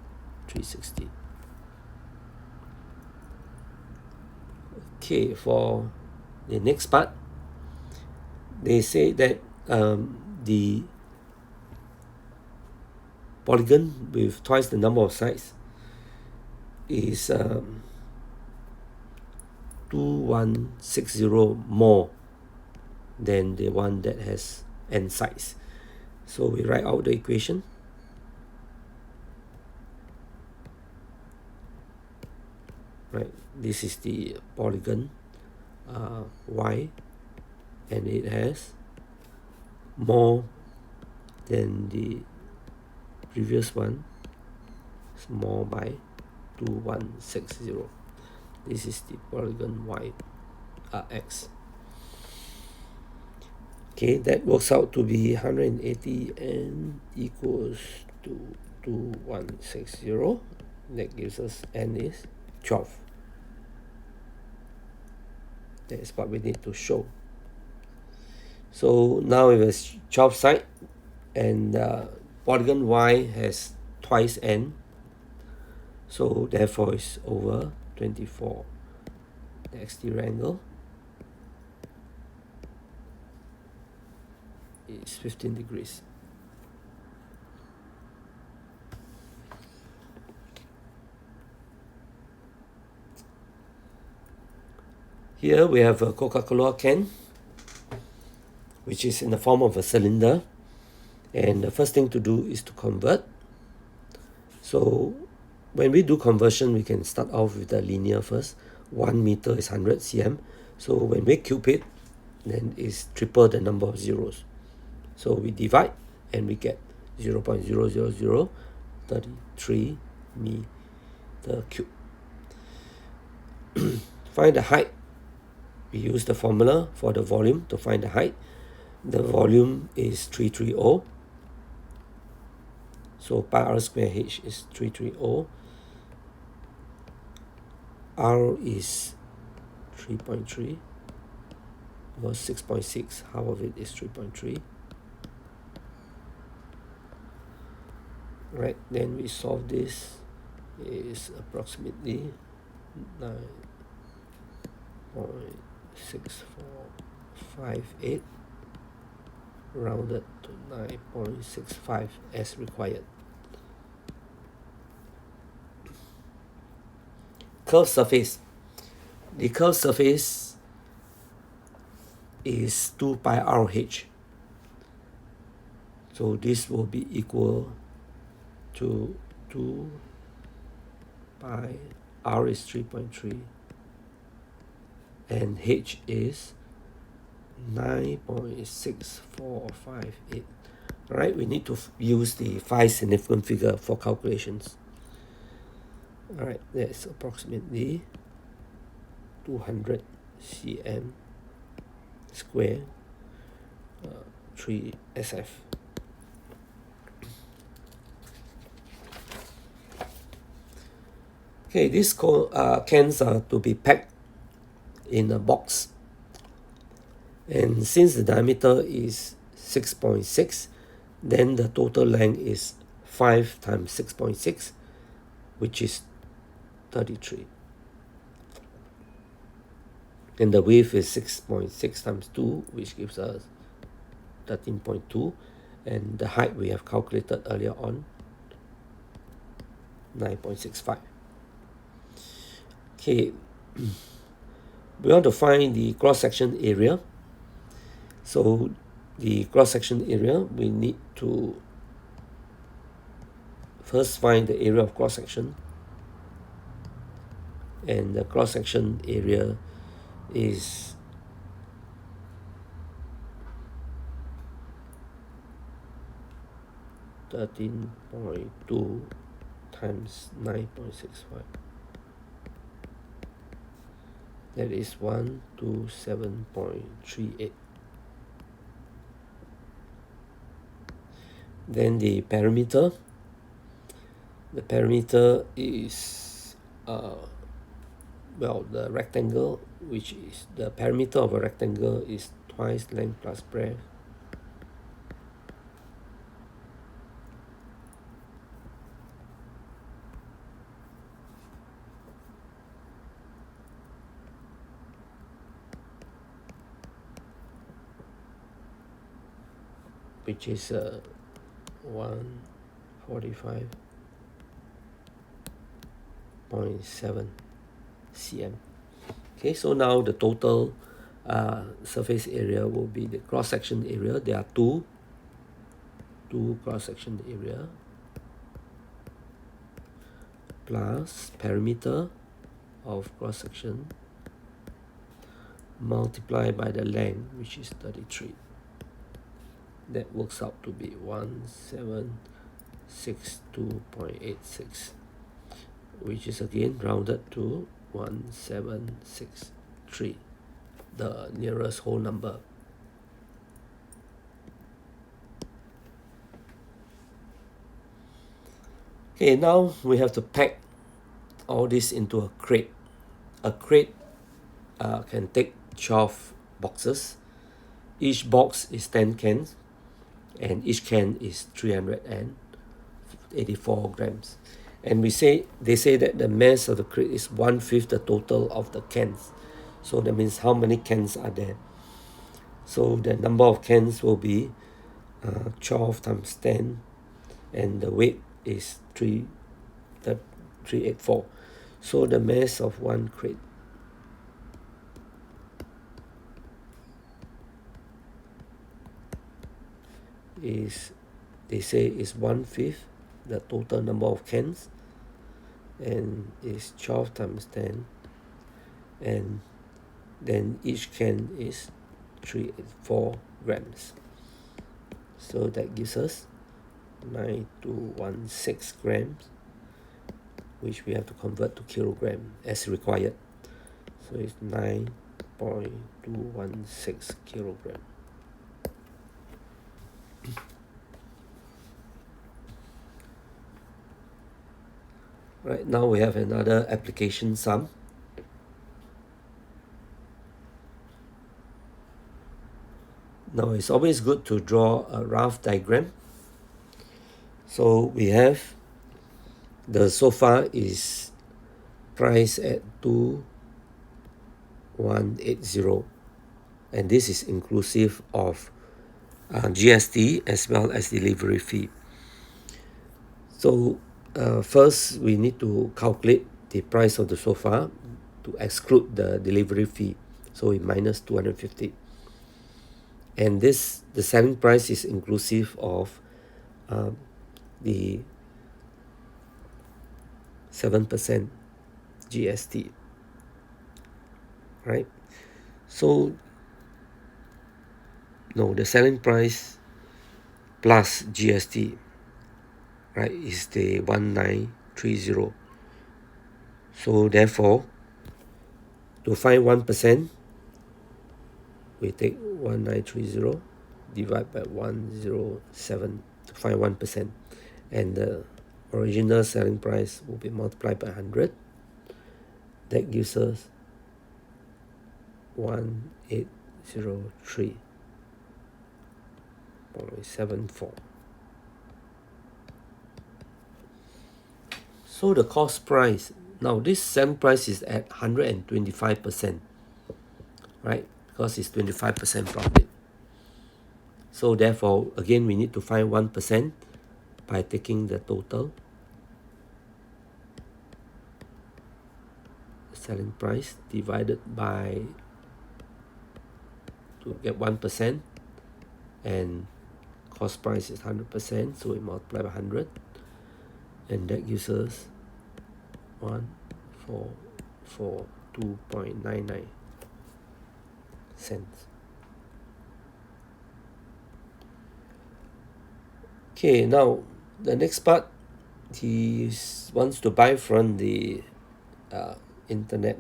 360. Okay, for the next part, they say that the polygon with twice the number of sides is 2160 more than the one that has n sides. So we write out the equation. Right, this is the polygon y, and it has more than the previous one. It's more by 2160. This is the polygon y x. Okay, that works out to be 180 n equals to 2160. That gives us n is 12. That is what we need to show. So now we have 12 sides, and polygon y has twice n, so therefore it's over 24. the exterior angle is 15 degrees. Here we have a Coca-Cola can, which is in the form of a cylinder, and the first thing to do is to convert. So when we do conversion, we can start off with the linear first. 1 meter is 100 cm. So when we cube it, then it's triple the number of zeros. So we divide and we get 0.00033 meter cube. Find the height. We use the formula for the volume to find the height. The volume is 330. So pi r square h is 330. R is 3.3. Was 6.6. Half of it is 3.3. Right, then we solve this. Is approximately 9.6458 rounded to 9.65 as required. Curved surface. The curved surface is 2 pi RH. So this will be equal to 2 pi, R is 3.3, and H is 9.6458. Alright, we need to use the 5 significant figure for calculations. Alright, that's approximately 200 cm square 3 SF. Okay, these cans are to be packed in a box, and since the diameter is 6.6, then the total length is 5 times 6.6, which is 33, and the width is 6.6 times 2, which gives us 13.2, and the height we have calculated earlier on, 9.65. Okay, we want to find the cross-section area. So the cross-section area, we need to first find the area of cross-section, and the cross-section area is (13.2) times 9.65. That is 127.38. Then the perimeter. The perimeter is the rectangle, which is the perimeter of a rectangle is twice length plus breadth. Which is 145.7 cm. Okay, so now the total surface area will be the cross-section area. There are two cross-section area plus perimeter of cross-section multiplied by the length, which is 33. That works out to be 1762.86, which is again rounded to 1763, the nearest whole number. Okay, now we have to pack all this into a crate. A crate can take 12 boxes. Each box is 10 cans, and each can is 384 grams. And they say that the mass of the crate is 1/5 the total of the cans. So that means how many cans are there. So the number of cans will be 12 times 10, and the weight is 384. So the mass of one crate is, they say, is 1/5 the total number of cans, and is 12 times 10, and then each can is 384 grams. So that gives us 9216 grams, which we have to convert to kilogram as required. So it's 9.216 kilogram. Right, now we have another application sum. Now it's always good to draw a rough diagram. So we have the sofa is priced at 2180, and this is inclusive of GST as well as delivery fee. So first we need to calculate the price of the sofa to exclude the delivery fee. So we minus 250. And the selling price is inclusive of the 7% GST, right? So no, the selling price plus GST, right, is the 1930. So therefore, to find 1%, we take 1930 divide by 107 to find 1%, and the original selling price will be multiplied by 100. That gives us 1803.74. So the cost price, now this selling price is at 125%, right? Because it's 25% profit. So therefore, again, we need to find 1% by taking the total selling price divided by, to get 1%, and cost price is 100%, so we multiply by 100, and that gives us 1442.99 cents. Okay, now the next part, he wants to buy from the internet.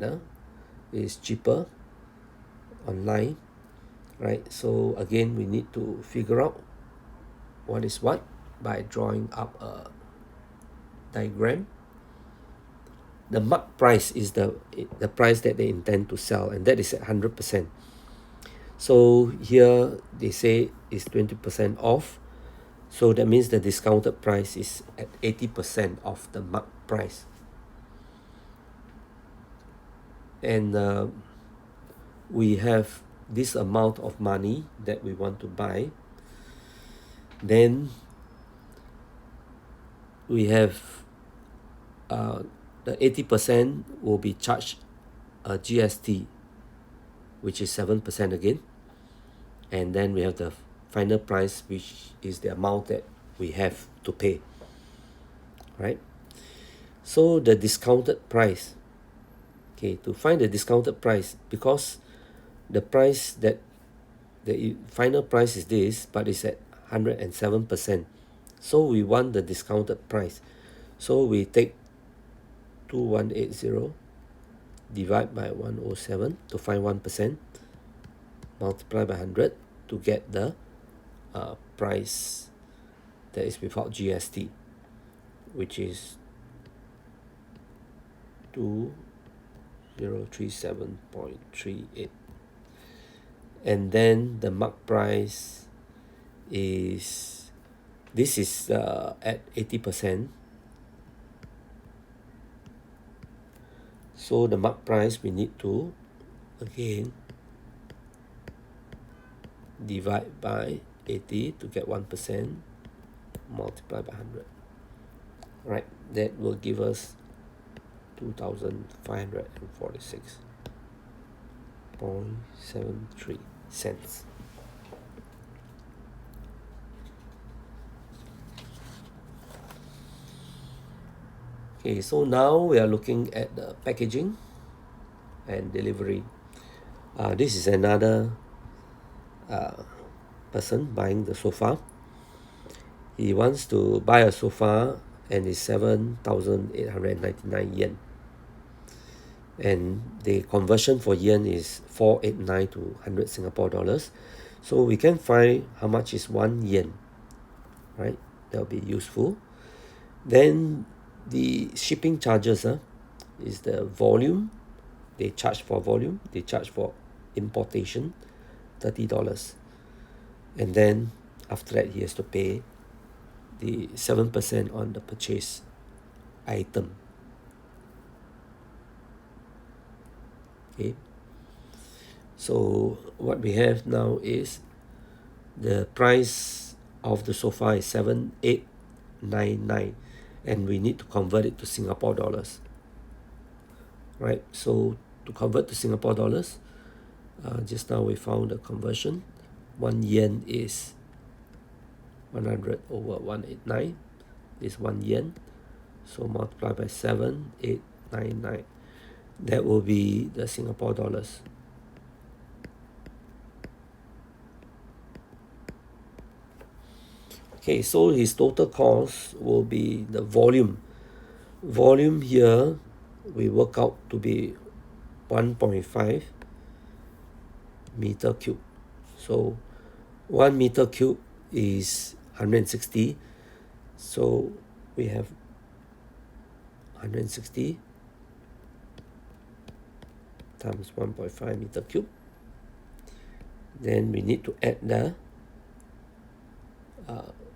Is cheaper online, right? So again, we need to figure out what is what by drawing up a diagram. The mark price is the price that they intend to sell, and that is at 100%. So here they say is 20% off. So that means the discounted price is at 80% of the mark price. And we have this amount of money that we want to buy. Then we have the 80% will be charged GST, which is 7% again. And then we have the final price, which is the amount that we have to pay, right? So the discounted price, okay, to find the discounted price, because the price that the final price is this, but it's at 107%. So we want the discounted price. So we take 2180 divide by 107 to find 1%, multiply by 100 to get the price that is without GST, which is 2037.38. And then the mark price is, this is at 80%. So the mark price we need to again, divide by 80 to get 1%, multiply by 100. Right, that will give us 2,546.73 cents. Okay, so now we are looking at the packaging and delivery. This is another person buying the sofa. He wants to buy a sofa and it's 7,899 yen. And the conversion for yen is 489 to 100 Singapore dollars. So we can find how much is 1 yen, right? That will be useful. Then the shipping charges is the volume. They charge for volume. They charge for importation, $30. And then after that, he has to pay the 7% on the purchase item. Okay. So what we have now is the price of the sofa is 7,899, and we need to convert it to Singapore dollars. Right. So to convert to Singapore dollars, just now we found the conversion. 1 yen is 100 over 189 is 1 yen. So multiply by 7,899. That will be the Singapore dollars. Okay, so his total cost will be the volume. Volume here we work out to be 1.5 meter cube. So 1 meter cube is 160. So we have 160 times 1.5 meter cube. Then we need to add the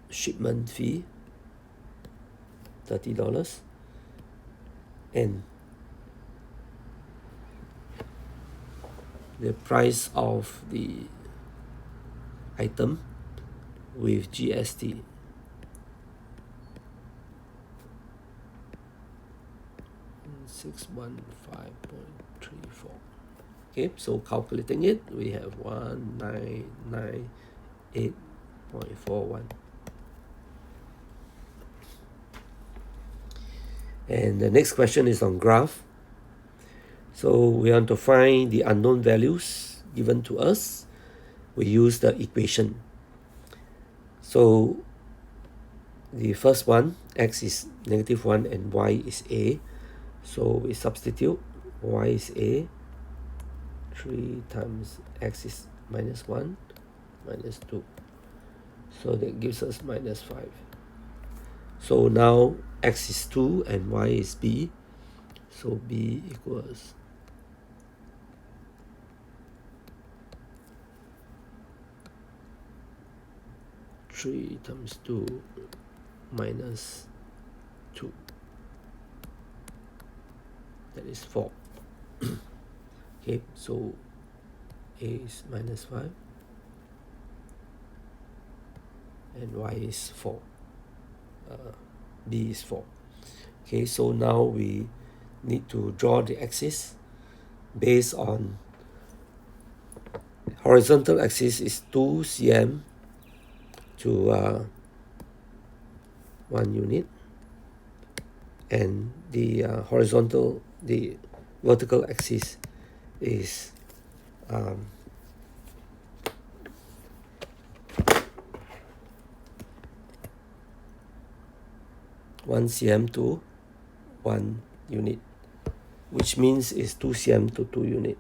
shipment fee, $30, and the price of the item with GST. $615.34. Okay, so calculating it, we have 1998.41. And the next question is on graph. So we want to find the unknown values given to us. We use the equation. So the first one, x is -1 and y is a. So we substitute y is a. 3 times x is -1 minus 2. So that gives us -5. So now x is 2 and y is b. So b equals 3 times 2 minus 2. That is 4. Okay, so a is -5 and y is 4. B is 4. Okay, so now we need to draw the axis based on horizontal axis is 2 cm to 1 unit, and the vertical axis is 1 cm to 1 unit, which means is 2 cm to 2 unit.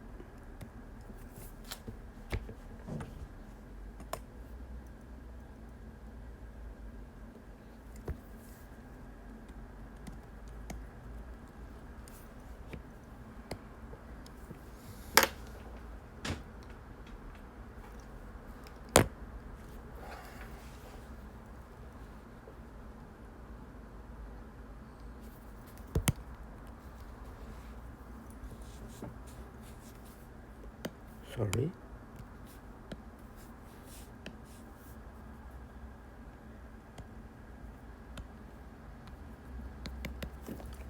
Sorry.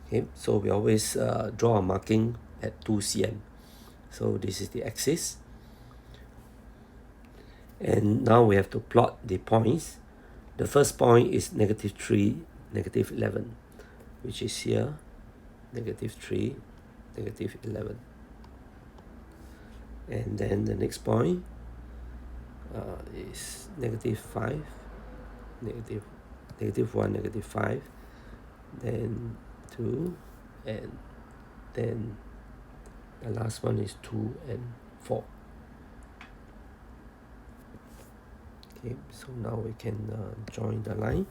Okay, so we always draw a marking at 2 cm. So this is the axis. And now we have to plot the points. The first point is -3, -11, which is here, -3, -11. And then the next point is -5, -1, -5, then 2, and then the last one is 2 and 4. Okay, so now we can join the line.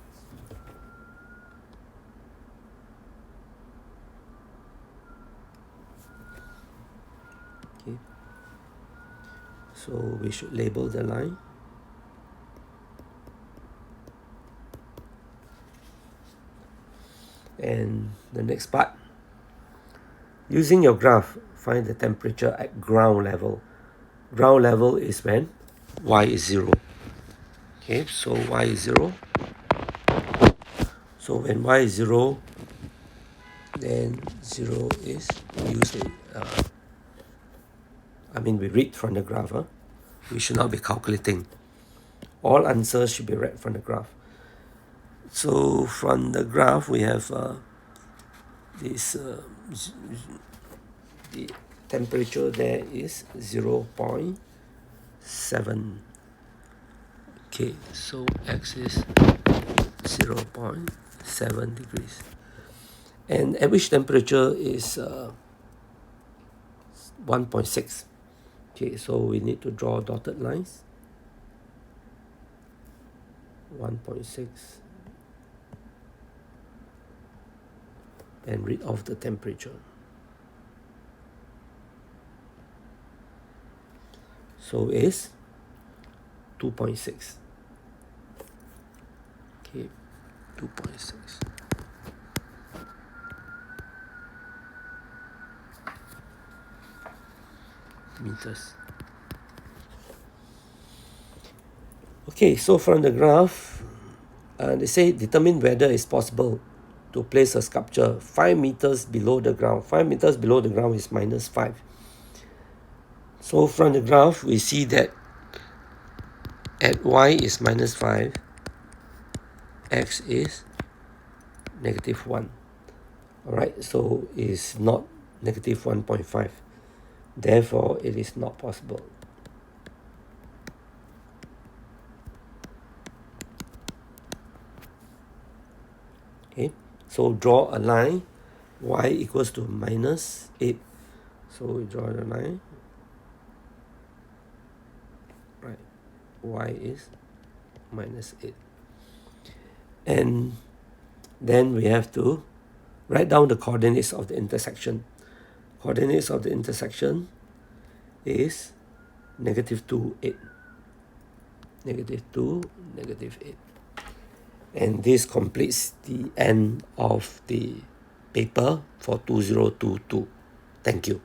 Okay, so we should label the line. And the next part, using your graph, find the temperature at ground level. Ground level is when y is 0. Okay, so y is 0. So when y is 0, then 0 is used. We read from the graph. We should not be calculating. All answers should be read from the graph. So from the graph, we have this. The temperature there is 0.7. Okay, so x is 0.7 degrees. And average temperature is 1.6. Okay, so we need to draw dotted lines. 1.6. And read off the temperature. So is 2.6. Okay, 2.6. meters. Okay, so from the graph, they say determine whether it's possible to place a sculpture 5 meters below the ground. 5 meters below the ground is -5. So from the graph, we see that at y is -5, x is -1. Alright, so it's not -1.5. Therefore, it is not possible. Okay, so draw a line, y equals to -8. So we draw the line. Right, y is -8. And then we have to write down the coordinates of the intersection. Coordinates of the intersection is -2, 8. -2, -8. And this completes the end of the paper for 2022. Thank you.